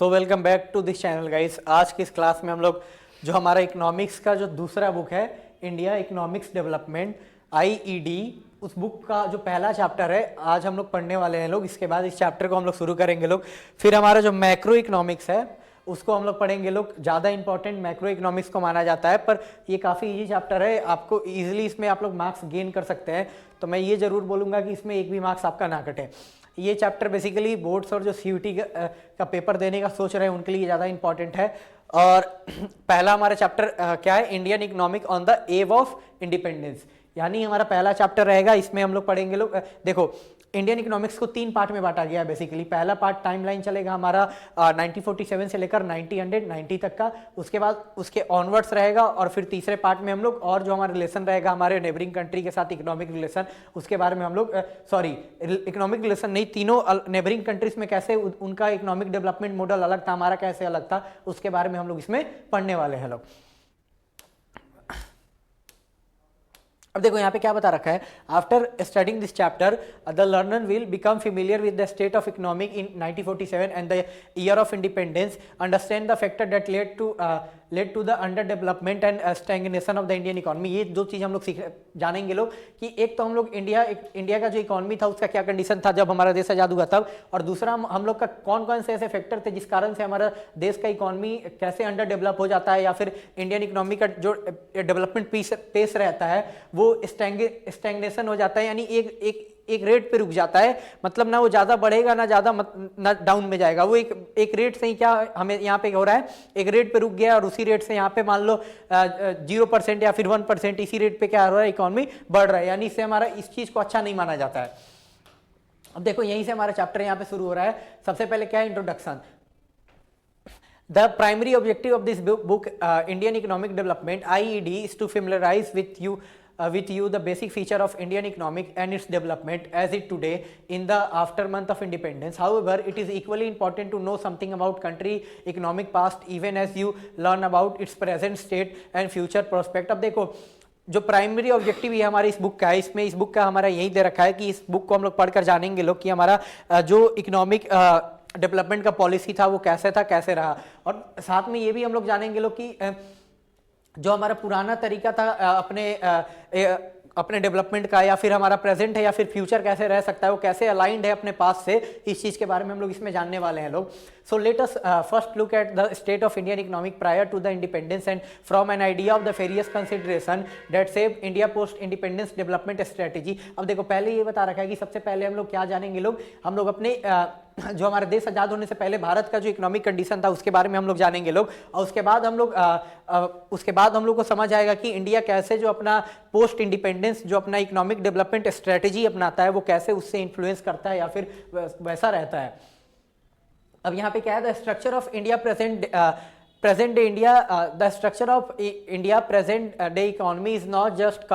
So welcome back to this channel guys. आज की इस क्लास में हम लोग जो हमारा इकोनॉमिक्स का जो दूसरा बुक है इंडिया इकोनॉमिक्स डेवलपमेंट आईईडी, उस बुक का जो पहला चैप्टर है आज हम लोग पढ़ने वाले हैं लोग। इसके बाद इस चैप्टर को हम लोग शुरू करेंगे लोग। फिर हमारा जो मैक्रो इकोनॉमिक्स है उसको हम लोग पढ़ेंगे लोग। ज़्यादा इंपॉर्टेंट मैक्रो इकोनॉमिक्स को माना जाता है, पर ये काफ़ी इजी चैप्टर है, आपको इजीली इसमें आप लोग मार्क्स गेन कर सकते हैं। तो मैं ये ज़रूर बोलूँगा कि इसमें एक भी मार्क्स आपका ना कटे। ये चैप्टर बेसिकली बोर्ड्स और जो सीयूटी का पेपर देने का सोच रहे हैं उनके लिए ज़्यादा इंपॉर्टेंट है। और पहला हमारा चैप्टर क्या है, Indian economic on the above of independence, यानी हमारा पहला चैप्टर रहेगा। इसमें हम लोग पढ़ेंगे लोग, देखो इंडियन इकोनॉमिक्स को 3 पार्ट में बांटा गया है बेसिकली। पहला पार्ट टाइमलाइन चलेगा हमारा 1947 से लेकर 1990 तक का, उसके बाद उसके ऑनवर्ड्स रहेगा। और फिर तीसरे पार्ट में हम लोग और जो हमारा रिलेशन रहेगा हमारे नेबरिंग कंट्री के साथ इकोनॉमिक रिलेशन, उसके बारे में हम लोग इकोनॉमिक रिलेशन नहीं, तीनों नेबरिंग कंट्रीज में कैसे उनका इकोनॉमिक डेवलपमेंट मॉडल अलग था, हमारा कैसे अलग था, उसके बारे में हम लोग इसमें पढ़ने वाले हैं लोग। अब देखो यहाँ पे क्या बता रखा है, after studying this chapter the learner will become familiar with the state of economic in 1947 and the year of independence, understand the factor that led to the under development and stagnation of the Indian economy. ये दो चीज़ हम लोग जानेंगे लोग कि एक तो हम लोग इंडिया का जो इकोनॉमी था उसका क्या कंडीशन था जब हमारा देश आज़ाद हुआ तब, और दूसरा हम लोग का कौन कौन से ऐसे फैक्टर थे जिस कारण से हमारा देश का इकोनॉमी कैसे अंडर डेवलप हो जाता है, या फिर इंडियन इकोनॉमी का जो डेवलपमेंट पेस रहता है वो स्टैग्नेशन हो जाता है, यानी एक रेट पे रुक जाता है। मतलब ना वो ज़्यादा बढ़ेगा ना ज़्यादा ना डाउन में जाएगा, वो एक रेट से ही क्या हमें यहाँ पे हो रहा है, एक रेट पे रुक गया और उसी रेट से यहाँ पे मान लो 0% या फिर 1% इसी रेट पे क्या हो रहा है, इकोनॉमी बढ़ रहा है, यानी इससे हमारा इस चीज़ को अच्छा नहीं माना जाता है। अब देखो यहीं से हमारा चैप्टर यहाँ पे शुरू हो रहा है। सबसे पहले क्या है, introduction. The primary objective of this book, Indian Economic Development (IED), is to familiarize with you the basic feature of Indian economic and its development as it today in the aftermath of independence. However, it is equally important to know something about country economic past, even as you learn about its present state and future prospect. अब देखो जो primary objective ये हमारे इस book का है, इसमें इस बुक का हमारा यही दे रखा है कि इस बुक को हम लोग पढ़कर जानेंगे लोग कि हमारा जो इकोनॉमिक डेवलपमेंट का पॉलिसी था वो कैसे था, कैसे रहा। और साथ में ये भी हम लोग जानेंगे लोग कि जो हमारा पुराना तरीका था अपने डेवलपमेंट का, या फिर हमारा प्रेजेंट है या फिर फ्यूचर कैसे रह सकता है, वो कैसे अलाइंड है अपने पास से, इस चीज़ के बारे में हम लोग इसमें जानने वाले हैं लोग। So let us first look at the state of Indian economic prior to the independence and from an idea of the various consideration that save India post independence development strategy. अब देखो पहले ये बता रखा है कि सबसे पहले हम लोग क्या जानेंगे लोग, हम लोग अपने जो हमारा देश आज़ाद होने से पहले भारत का जो इकोनॉमिक कंडीशन था उसके बारे में हम लोग जानेंगे लोग। और उसके बाद हम लोग को समझ आएगा कि इंडिया कैसे जो अपना पोस्ट इंडिपेंडेंस जो अपना इकोनॉमिक डेवलपमेंट स्ट्रेटेजी अपनाता है वो कैसे उससे इन्फ्लुएंस करता है या फिर वैसा रहता है। अब यहाँ पे क्या है, the structure of India present day India, the structure of India present day economy is not just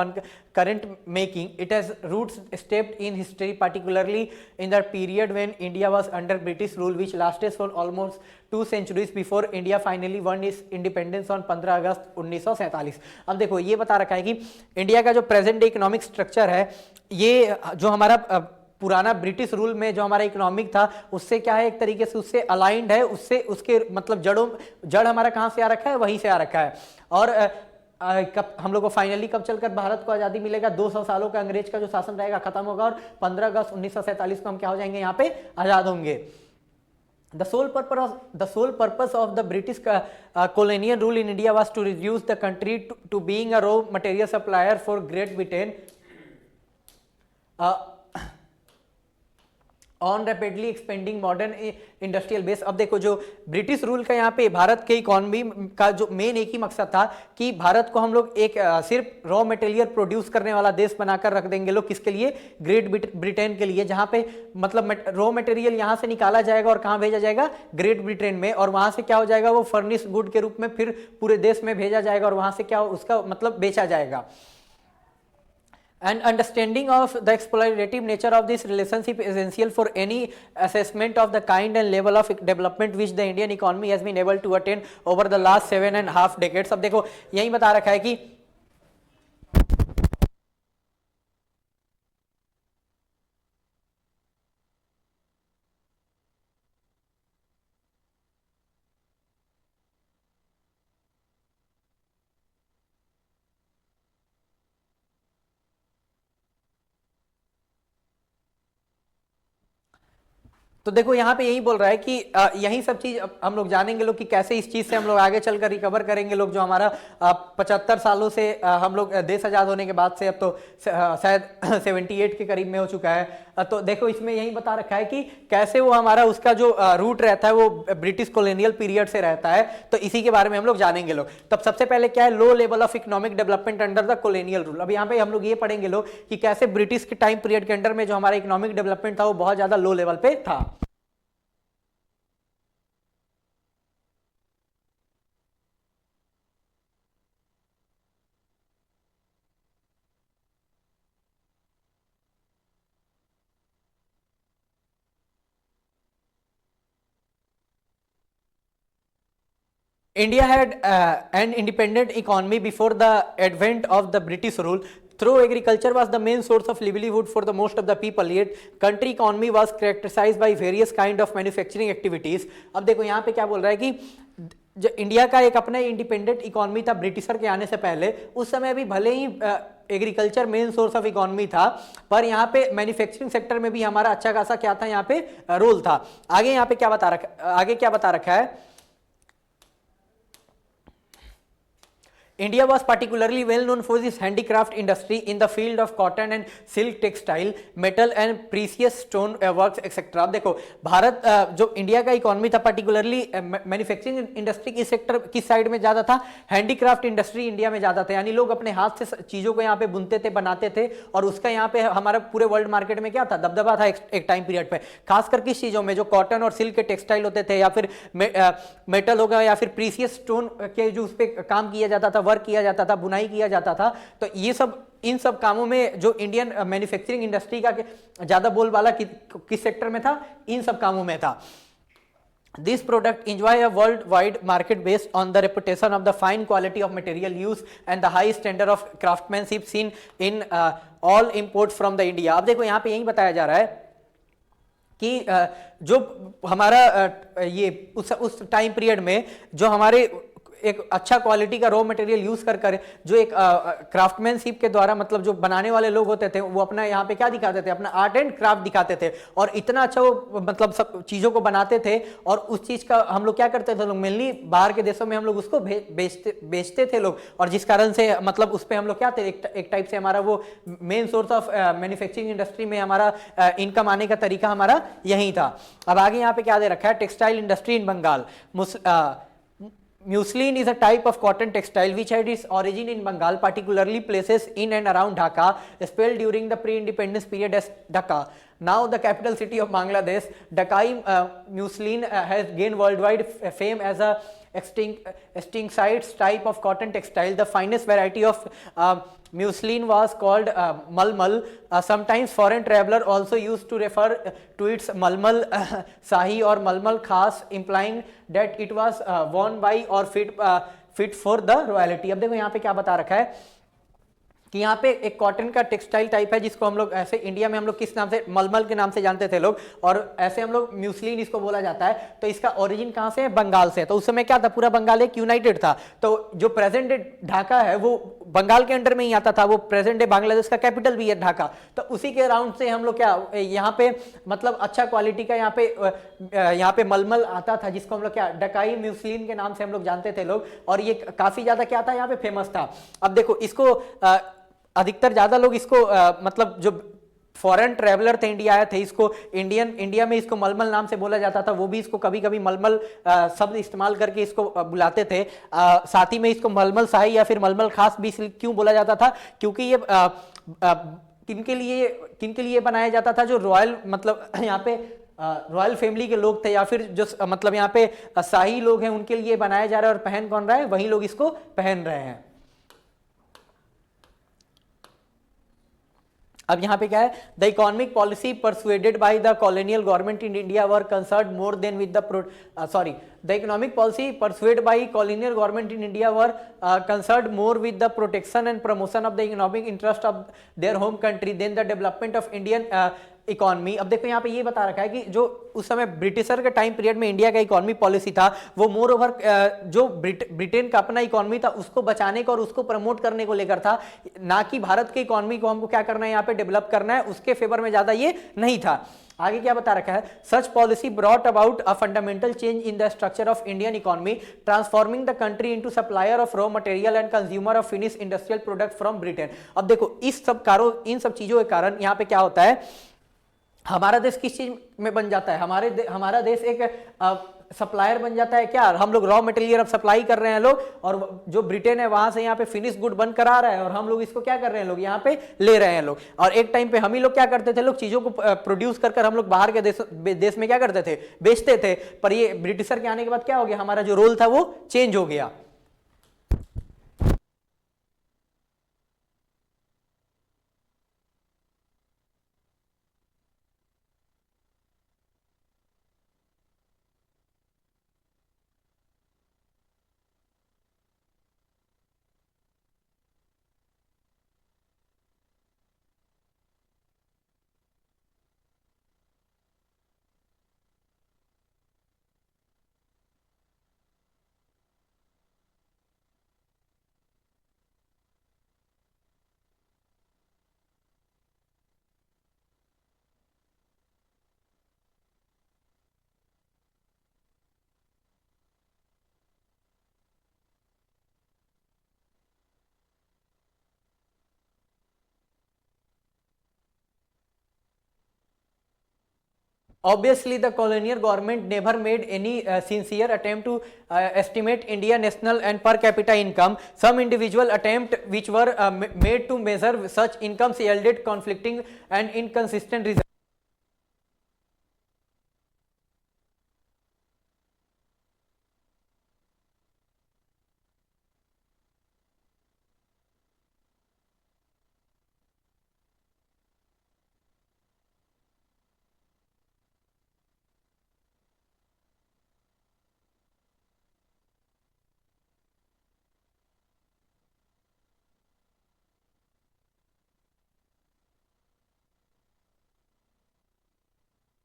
current making, it has roots steeped in history, particularly in the period when India was under British rule, which lasted for almost 2 centuries before India finally won its independence on 15 अगस्त 1947। अब देखो ये बता रखा है कि India का जो present day economic structure है, ये जो हमारा पुराना ब्रिटिश रूल में जो हमारा इकोनॉमिक था उससे क्या है, एक तरीके से उससे अलाइंड है, उससे उसके मतलब जड़ हमारा कहाँ से आ रखा है, वहीं से आ रखा है। और कब हम लोग को फाइनली कब चलकर भारत को आज़ादी मिलेगा, 200 सालों का अंग्रेज का जो शासन रहेगा खत्म होगा और 15 अगस्त 1947 को हम क्या हो जाएंगे, यहाँ पे आज़ाद होंगे। The sole purpose of the British colonial rule in India was to reduce the country to being a raw material supplier for Great Britain on rapidly expanding modern industrial base. अब देखो जो ब्रिटिश रूल का यहाँ पे भारत के economy का जो main एक ही मकसद था कि भारत को हम लोग एक सिर्फ रॉ मटेरियल प्रोड्यूस करने वाला देश बनाकर रख देंगे लोग, किसके लिए, ग्रेट ब्रिटेन के लिए, जहाँ पे मतलब रॉ मटेरियल यहाँ से निकाला जाएगा और कहाँ भेजा जाएगा, ग्रेट ब्रिटेन में, और वहाँ से क्या हो जाएगा, वो फर्निश गुड के रूप में फिर पूरे देश में भेजा जाएगा और वहाँ से क्या उसका मतलब बेचा जाएगा। And understanding of the exploitative nature of this relationship is essential for any assessment of the kind and level of development which the Indian economy has been able to attain over the last 7.5 decades। अब देखो यही बता रखा है कि तो देखो यहाँ पे यही बोल रहा है कि यही सब चीज हम लोग जानेंगे लोग कि कैसे इस चीज से हम लोग आगे चलकर रिकवर करेंगे लोग, जो हमारा 75 सालों से हम लोग देश आजाद होने के बाद से अब तो शायद 78 के करीब में हो चुका है। तो देखो इसमें यही बता रखा है कि कैसे वो हमारा उसका जो रूट रहता है वो ब्रिटिश कॉलोनियल पीरियड से रहता है। तो इसी के बारे में हम लोग जानेंगे लोग। तब सबसे पहले क्या है, लो level of economic development under the colonial rule. अब यहाँ पे हम लोग ये पढ़ेंगे लोग कि कैसे ब्रिटिश के टाइम पीरियड के अंडर में जो हमारा इकोनॉमिक डेवलपमेंट था वो बहुत ज्यादा लो लेवल पे था। India had an independent economy before the advent of the British rule. Though agriculture was the main source of livelihood for the most of the people, yet country economy was characterized by various kind of manufacturing activities. अब देखो यहाँ पे क्या बोल रहा है कि जो इंडिया का एक अपना इंडिपेंडेंट इकोनॉमी था ब्रिटिशर के आने से पहले, उस समय भी भले ही agriculture main source of economy था, पर यहाँ पे मैन्युफैक्चरिंग सेक्टर में भी हमारा अच्छा खासा क्या था, यहाँ पे रोल था। आगे यहाँ पे क्या बता रखा, आगे क्या बता रखा है, India was particularly well known for its handicraft industry in the field of cotton and silk textile, metal and precious stone works etc. अब देखो भारत जो इंडिया का इकोनॉमी था पर्टिकुलरली मैन्युफैक्चरिंग इंडस्ट्री की सेक्टर किस साइड में ज्यादा था, हैंडीक्राफ्ट इंडस्ट्री इंडिया में ज्यादा था। यानी लोग अपने हाथ से चीजों को यहाँ पे बुनते थे, बनाते थे, और उसका यहाँ पे हमारा पूरे वर्ल्ड मार्केट में क्या था, दबदबा था एक टाइम पीरियड पे। खासकर किस चीजों में, जो कॉटन और सिल्क के टेक्सटाइल होते थे, या फिर मेटल होगा, या फिर प्रीसियस स्टोन के जो उस पर काम किया जाता था, वर्क किया जाता था, बुनाई किया जाता था। तो ये सब, इन सब कामों में जो इंडियन मैन्युफैक्चरिंग इंडस्ट्री का ज्यादा बोलबाला किस सेक्टर में था, इन सब कामों में था। This product enjoy a worldwide market based on the reputation of the fine quality of material use and the high standard of craftsmanship seen in all imports from the India। अब देखो यहाँ पे यही बताया जा रहा है कि जो हमारा ये उस टाइम पीरियड में जो हमारे एक अच्छा क्वालिटी का रॉ मटेरियल यूज कर जो एक क्राफ्टमैनशिप के द्वारा, मतलब जो बनाने वाले लोग होते थे वो अपना यहाँ पे क्या दिखाते थे, अपना आर्ट एंड क्राफ्ट दिखाते थे, और इतना अच्छा वो मतलब सब चीजों को बनाते थे। और उस चीज का हम लोग क्या करते थे लोग, मेनली बाहर के देशों में हम लोग उसको बेचते थे लोग, और जिस कारण से मतलब उस पर हम लोग क्या थे, एक टाइप से हमारा वो main source of manufacturing industry में हमारा इनकम आने का तरीका हमारा यही था। अब आगे यहाँ पे क्या दे रखा है, textile industry in Bengal. Muslin is a type of cotton textile which had its origin in Bengal, particularly places in and around Dhaka, spelled during the pre-independence period as Dhaka. Now the capital city of Bangladesh, Dhakai muslin has gained worldwide fame as a extinct type of cotton textile. The finest variety of muslin was called malmal. Sometimes foreign traveler also used to refer to its malmal sahi or malmal khas, implying that it was worn by or fit for the royalty। अब देखो यहाँ पे क्या बता रखा है कि यहाँ पे एक कॉटन का टेक्सटाइल टाइप है जिसको हम लोग ऐसे इंडिया में हम लोग किस नाम से, मलमल के नाम से जानते थे लोग, और ऐसे हम लोग म्यूसलिन इसको बोला जाता है। तो इसका ओरिजिन कहाँ से है, बंगाल से। तो उस समय क्या था, पूरा बंगाल एक यूनाइटेड था। तो जो प्रेजेंट डे ढाका है वो बंगाल के अंडर में ही आता था, वो प्रेजेंट डे बांग्लादेश का कैपिटल भी है ढाका। तो उसी के अराउंड से हम लोग क्या यहाँ पे मतलब अच्छा क्वालिटी का यहाँ पे मलमल आता था, जिसको हम लोग क्या डकाई म्यूसलिन के नाम से हम लोग जानते थे लोग, और ये काफी ज्यादा क्या था, यहाँ पे फेमस था। अब देखो इसको अधिकतर ज्यादा लोग इसको मतलब जो फॉरेन ट्रेवलर थे इंडिया आए थे, इसको इंडिया में इसको मलमल नाम से बोला जाता था। वो भी इसको कभी कभी मलमल शब्द इस्तेमाल करके इसको बुलाते थे। साथ ही में इसको मलमल शाही या फिर मलमल खास भी क्यों बोला जाता था, क्योंकि ये किनके लिए बनाया जाता था, जो रॉयल मतलब यहाँ पे रॉयल फैमिली के लोग थे, या फिर जो मतलब यहाँ पे शाही लोग हैं, उनके लिए बनाया जा रहा है। और पहन कौन रहा है, वही लोग इसको पहन रहे हैं। अब यहाँ पे क्या है, the economic policy persuaded by the colonial government in India were concern more than with the economic policy persuade by colonial government in India were concern more with the protection and promotion of the economic interest of their home country than the development of Indian economy, अब देखो यहाँ पे ये बता रखा है कि जो उस समय ब्रिटिशर के टाइम पीरियड में इंडिया का इकोनॉमी पॉलिसी था वो मोर ओवर जो ब्रिटेन का अपना इकोनॉमी था उसको बचाने का और उसको प्रमोट करने को लेकर था, ना कि भारत के इकोनॉमी को हमको क्या करना है यहाँ पे डेवलप करना है, उसके फेवर में ज्यादा ये नहीं था। आगे क्या बता रखा है, such policy brought about a fundamental change in the structure of Indian economy, transforming the country into supplier of raw material and consumer of finish industrial product from Britain. अब देखो इन सब चीजों के कारण यहाँ पे क्या होता है, हमारा देश किस चीज में बन जाता है, हमारा देश एक सप्लायर बन जाता है। क्या हम लोग रॉ मटेरियल अब सप्लाई कर रहे हैं लोग, और जो ब्रिटेन है वहां से यहाँ पे फिनिश गुड बन कर आ रहा है और हम लोग इसको क्या कर रहे हैं लोग यहाँ पे ले रहे हैं लोग। और एक टाइम पे हम ही लोग क्या करते थे, लोग चीजों को प्रोड्यूस कर हम लोग बाहर के देश में क्या करते थे, बेचते थे। पर ये ब्रिटिशर के आने के बाद क्या हो गया, हमारा जो रोल था वो चेंज हो गया। Obviously, the colonial government never made any sincere attempt to estimate India national and per capita income. Some individual attempt which were made to measure such incomes yielded conflicting and inconsistent results.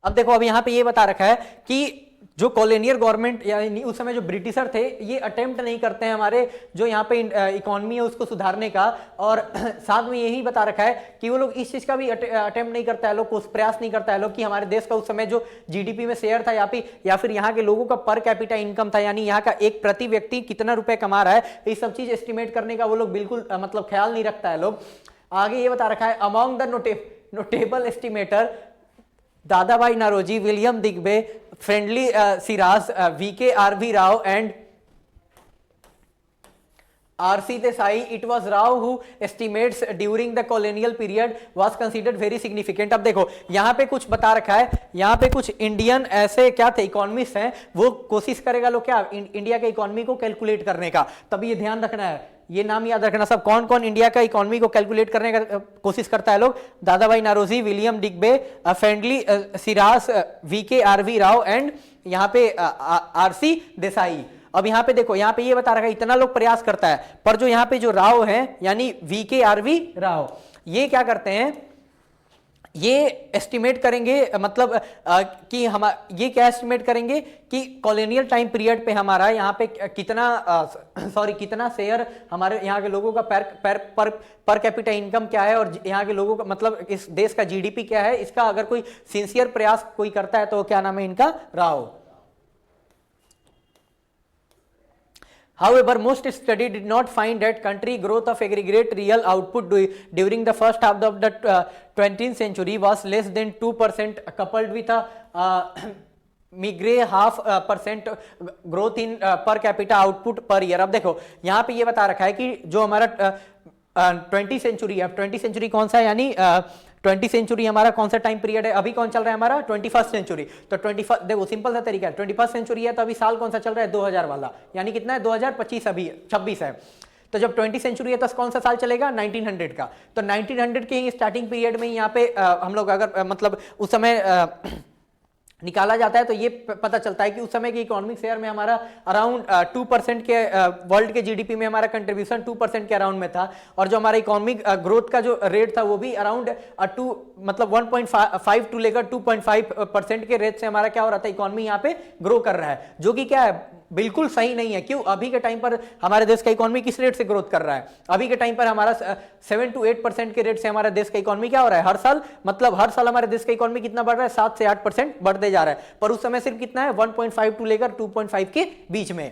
अब देखो, अब यहाँ पे ये बता रखा है कि जो कॉलोनियल गवर्नमेंट यानी उस समय जो ब्रिटिशर थे ये अटेम्प्ट नहीं करते हैं हमारे जो यहाँ पे इकोनॉमी है उसको सुधारने का, और साथ में यही बता रखा है कि वो लोग इस चीज का भी अटेम्प्ट नहीं करता है लोग, कुछ प्रयास नहीं करता है लोग कि हमारे देश का उस समय जो जीडीपी में शेयर था या फिर यहाँ के लोगों का पर कैपिटा इनकम था, यानी यहाँ का एक प्रति व्यक्ति कितना रुपए कमा रहा है, ये सब चीज एस्टिमेट करने का वो लोग बिल्कुल मतलब ख्याल नहीं रखता है लोग। आगे ये बता रखा है, among the notable estimator Dadabhai Naoroji, William Digby, Findlay Shirras, V K R V Rao and R C Desai, it was Rao who estimates during the colonial period was considered very significant. अब देखो यहाँ पे कुछ बता रखा है, यहाँ पे कुछ इंडियन ऐसे क्या थे इकोनॉमिस्ट हैं, वो कोशिश करेगा लोग क्या इंडिया के इकोनॉमी को कैलकुलेट करने का। तभी ये ध्यान रखना है, ये नाम याद रखना सब, कौन कौन इंडिया का इकोनॉमी को कैलकुलेट करने का कोशिश करता है लोग, Dadabhai Naoroji, William Digby, Findlay Shirras, V K R V Rao and यहाँ पे आरसी देसाई। अब यहाँ पे देखो, यहाँ पे ये बता रखा है इतना लोग प्रयास करता है, पर जो यहाँ पे जो राव है यानी वीके आरवी राव, ये क्या करते हैं, ये एस्टिमेट करेंगे मतलब कि हम ये क्या एस्टिमेट करेंगे कि कॉलोनियल टाइम पीरियड पे हमारा यहाँ पे कितना शेयर हमारे यहाँ के लोगों का पर कैपिटा इनकम क्या है, और यहाँ के लोगों का मतलब इस देश का जीडीपी क्या है, इसका अगर कोई सिंसियर प्रयास कोई करता है तो क्या नाम है इनका, Rao. However, most study did not find that country growth of aggregate real output during the first half of the 20th century was less than 2%, coupled with a meager %half growth in per capita output per year। अब देखो यहाँ पे ये बता रखा है कि जो हमारा 20th सेंचुरी है, 20th सेंचुरी कौन सा है, यानी 20th सेंचुरी हमारा कौन सा टाइम पीरियड है, अभी कौन चल रहा है हमारा 21st सेंचुरी। तो 21 देखो सिंपल सा तरीका है, 21st सेंचुरी है तो अभी साल कौन सा चल रहा है 2000 वाला, यानी कितना है 2025, अभी 26 है। तो जब 20th सेंचुरी है तो कौन सा साल चलेगा 1900 का। तो 1900 के स्टार्टिंग पीरियड में यहाँ पे हम लोग अगर मतलब उस समय निकाला जाता है तो ये पता चलता है कि उस समय के इकोनॉमिक शेयर में हमारा अराउंड 2% के वर्ल्ड के जीडीपी में हमारा कंट्रीब्यूशन 2% के अराउंड में था, और जो हमारा इकोनॉमिक ग्रोथ का जो रेट था वो भी अराउंड 2 मतलब 1.5 टू लेकर 2.5% के रेट से हमारा क्या हो रहा था, इकोनॉमी यहाँ पे ग्रो कर रहा है, जो कि क्या है बिल्कुल सही नहीं है। क्यों? अभी के टाइम पर हमारे देश का इकोनॉमी किस रेट से ग्रोथ कर रहा है? अभी के टाइम पर हमारा 7 to 8% के रेट से हमारा देश का इकोनॉमी क्या हो रहा है हर साल, मतलब हर साल हमारे देश का इकोनॉमी कितना बढ़ रहा है, 7 से 8% बढ़ते जा रहा है, पर उस समय सिर्फ कितना है 1.5 टू लेकर 2.5 के बीच में।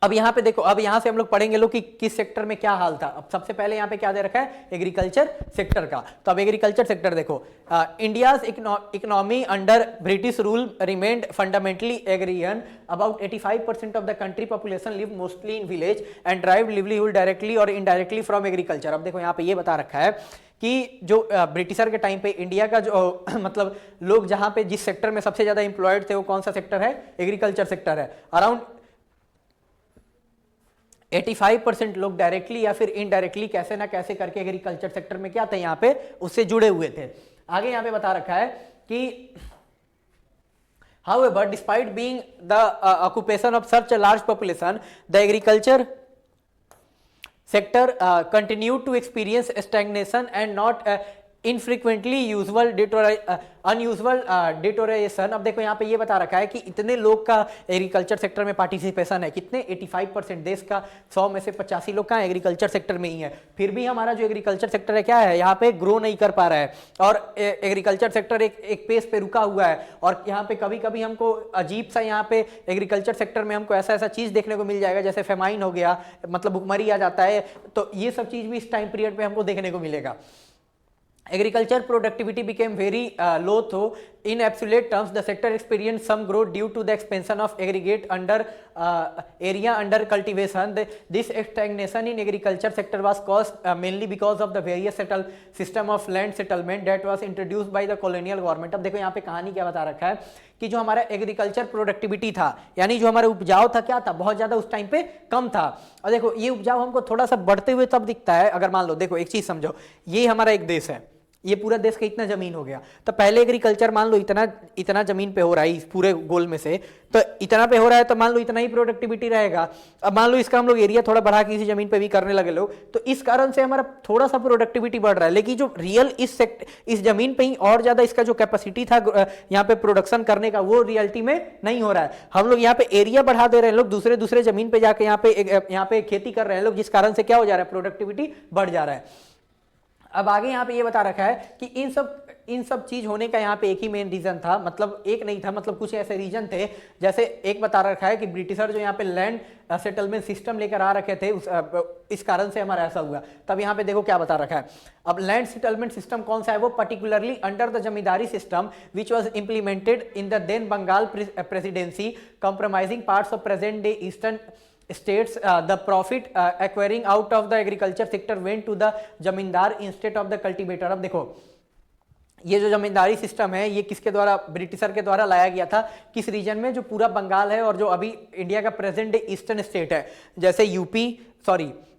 अब यहां पे देखो, अब यहां से हम लोग पढ़ेंगे लोग कि किस सेक्टर में क्या हाल था। अब सबसे पहले यहां पे क्या दे रखा है, एग्रीकल्चर सेक्टर का। तो अब एग्रीकल्चर सेक्टर देखो, India's economy under British rule remained fundamentally agrarian, about 85% of the country population live mostly in village and drive livelihood directly और इनडायरेक्टली फ्रॉम एग्रीकल्चर। अब देखो यहाँ पे ये बता रखा है कि जो ब्रिटिशर के टाइम पे इंडिया का जो मतलब लोग जहां पे जिस सेक्टर में सबसे ज्यादा एम्प्लॉयड थे वो कौन सा सेक्टर है, एग्रीकल्चर सेक्टर है। अराउंड 85% लोग डायरेक्टली या फिर इनडायरेक्टली कैसे ना कैसे करके एग्रीकल्चर सेक्टर में क्या थे, यहाँ पे उससे जुड़े हुए थे। आगे यहाँ पे बता रखा है कि however despite being the occupation of such a large population, the agriculture sector continued to experience stagnation and not infrequently unusual deterioration। अब देखो यहाँ पे ये बता रखा है कि इतने लोग का एग्रीकल्चर सेक्टर में पार्टिसिपेशन है, कितने 85%, देश का 100 में से 85 लोग का एग्रीकल्चर सेक्टर में ही है, फिर भी हमारा जो एग्रीकल्चर सेक्टर है क्या है, यहाँ पे ग्रो नहीं कर पा रहा है, और एग्रीकल्चर सेक्टर एक पेस पे रुका हुआ है। और यहाँ पे कभी कभी हमको अजीब सा यहाँ पे एग्रीकल्चर सेक्टर में हमको ऐसा ऐसा चीज देखने को मिल जाएगा जैसे फेमाइन हो गया, मतलब भुखमरी आ जाता है, तो ये सब चीज भी इस टाइम पीरियड पे हमको देखने को मिलेगा। Agriculture productivity became very low, though in absolute terms the sector experienced some growth due to the expansion of aggregate under area under cultivation. This stagnation in agriculture sector was caused mainly because of the various system of land settlement that was introduced by the colonial government। अब देखो यहाँ पे कहानी क्या बता रखा है कि जो हमारा एग्रीकल्चर प्रोडक्टिविटी था, यानी जो हमारा उपजाऊ था क्या था, बहुत ज्यादा उस टाइम पे कम था। और देखो ये उपजाऊ हमको थोड़ा सा बढ़ते हुए तब दिखता है अगर मान लो, देखो एक चीज समझो, ये हमारा एक देश है, ये पूरा देश का इतना जमीन हो गया, तो पहले एग्रीकल्चर मान लो इतना जमीन पे हो रहा है इस पूरे गोल में से, तो इतना पे हो रहा है तो मान लो इतना ही प्रोडक्टिविटी रहेगा। अब मान लो इसका हम लोग एरिया थोड़ा बढ़ा के इसी जमीन पे भी करने लगे लोग, तो इस कारण से हमारा थोड़ा सा प्रोडक्टिविटी बढ़ रहा है, लेकिन जो रियल इस जमीन पे ही और ज्यादा इसका जो कैपेसिटी था यहाँ पे प्रोडक्शन करने का, वो रियलिटी में नहीं हो रहा है। हम लोग यहाँ पे एरिया बढ़ा दे रहे हैं, लोग दूसरे जमीन पे जाके यहाँ पे खेती कर रहे हैं लोग, जिस कारण से क्या हो जा रहा है, प्रोडक्टिविटी बढ़ जा रहा है। अब आगे यहाँ पे ये बता रखा है कि इन सब चीज होने का यहाँ पे एक ही मेन रीजन था, मतलब एक नहीं था, मतलब कुछ ऐसे रीजन थे। जैसे एक बता रखा है कि ब्रिटिशर जो यहाँ पे लैंड सेटलमेंट सिस्टम लेकर आ रखे थे, इस कारण से हमारा ऐसा हुआ। तब यहाँ पे देखो क्या बता रखा है। अब लैंड सेटलमेंट सिस्टम कौन सा है, वो particularly under the zamindari system which was implemented in the then Bengal presidency compromising parts of present day eastern states, the profit acquiring out of the agriculture sector went to the जमींदार instead of the cultivator। अब देखो ये जो जमींदारी system है ये किसके द्वारा, britisher के द्वारा लाया गया था, किस रीजन में, जो पूरा बंगाल है और जो अभी इंडिया का प्रेजेंट डे ईस्टर्न स्टेट है, जैसे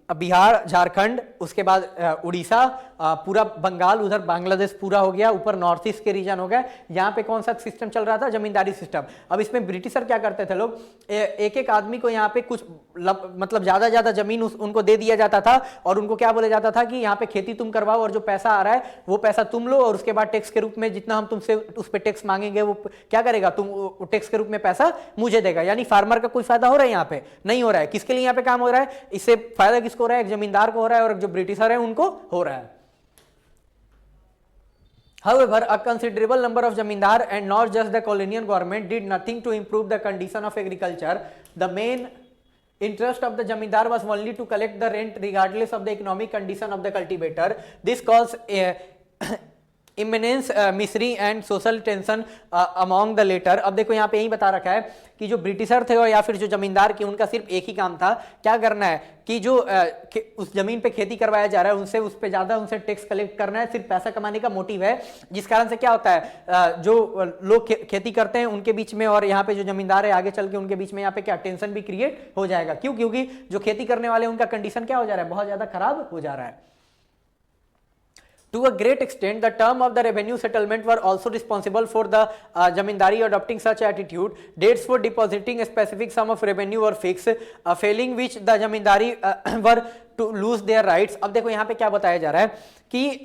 बिहार, झारखंड, उसके बाद उड़ीसा, पूरा बंगाल, उधर बांग्लादेश पूरा हो गया, ऊपर नॉर्थ ईस्ट के रीजन हो गया। यहाँ पे कौन सा सिस्टम चल रहा था, जमींदारी सिस्टम। अब इसमें ब्रिटिशर क्या करते थे लोग, एक एक आदमी को यहाँ पे कुछ मतलब ज्यादा जमीन उनको दे दिया जाता था, और उनको क्या बोला जाता था कि यहाँ पे खेती तुम करवाओ, और जो पैसा आ रहा है वो पैसा तुम लो, और उसके बाद टैक्स के रूप में जितना हम तुमसे उस पर टैक्स मांगेंगे वो क्या करेगा, तुम टैक्स के रूप में पैसा मुझे देगा। यानी फार्मर का कोई फायदा हो रहा है यहाँ पे नहीं हो रहा है। किसके लिए यहाँ पे काम हो रहा है, इससे फायदा किसको हो रहा है, एक जमींदार को हो रहा है, और जो ब्रिटिशर है उनको हो रहा है। However, a considerable number of zamindar and not just the colonial government did nothing to improve the condition of agriculture. The main interest of the zamindar was only to collect the rent regardless of the economic condition of the cultivator. This caused immense misery and social tension among the latter। अब देखो यहाँ पे यही बता रखा है कि जो ब्रिटिशर थे और या फिर जो जमींदार की, उनका सिर्फ एक ही काम था, क्या करना है कि जो उस जमीन पे खेती करवाया जा रहा है उनसे उस पे ज्यादा उनसे टैक्स कलेक्ट करना है, सिर्फ पैसा कमाने का मोटिव है। जिस कारण से क्या होता है, जो लोग खेती करते हैं उनके बीच में और यहाँ पे जो जमींदार है आगे चल के उनके बीच में यहाँ पे क्या टेंशन भी क्रिएट हो जाएगा। क्यों? क्योंकि जो खेती करने वाले उनका कंडीशन क्या हो जा रहा है, बहुत ज्यादा खराब हो जा रहा है। To a great extent, the term of the revenue settlement were also responsible for the zamindari adopting such attitude. Dates for depositing a specific sum of revenue were fixed, failing which the zamindari were to lose their rights. अब देखो यहाँ पे क्या बताया जा रहा है कि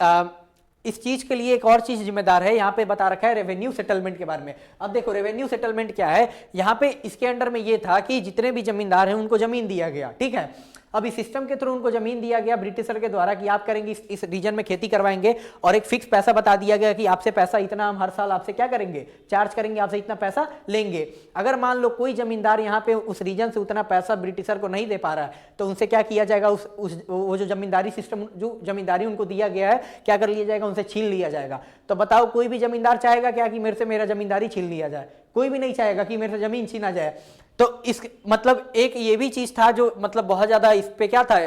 इस चीज के लिए एक और चीज जिम्मेदार है, यहाँ पे बता रखा है रेवेन्यू सेटलमेंट के बारे में। अब देखो रेवेन्यू सेटलमेंट क्या है, यहाँ पे इसके अंडर में ये था कि जितने भी जमींदार हैं उनको जमीन दिया गया, ठीक है। अब इस सिस्टम के थ्रू उनको जमीन दिया गया ब्रिटिशर के द्वारा कि आप करेंगे इस रीजन में खेती करवाएंगे, और एक फिक्स पैसा बता दिया गया कि आपसे पैसा इतना हम हर साल आपसे क्या करेंगे, चार्ज करेंगे, आपसे इतना पैसा लेंगे। अगर मान लो कोई जमींदार यहाँ पे उस रीजन से उतना पैसा ब्रिटिशर को नहीं दे पा रहा है तो उनसे क्या किया जाएगा, वो जो जमींदारी सिस्टम, जो जमींदारी उनको दिया गया है, क्या कर लिया जाएगा, उनसे छीन लिया जाएगा। तो बताओ कोई भी जमींदार चाहेगा क्या कि मेरे से मेरा जमींदारी छीन लिया जाए? कोई भी नहीं चाहेगा कि मेरे से जमीन छीना जाए। तो इस मतलब एक ये भी चीज था जो मतलब बहुत ज्यादा इस पे क्या था,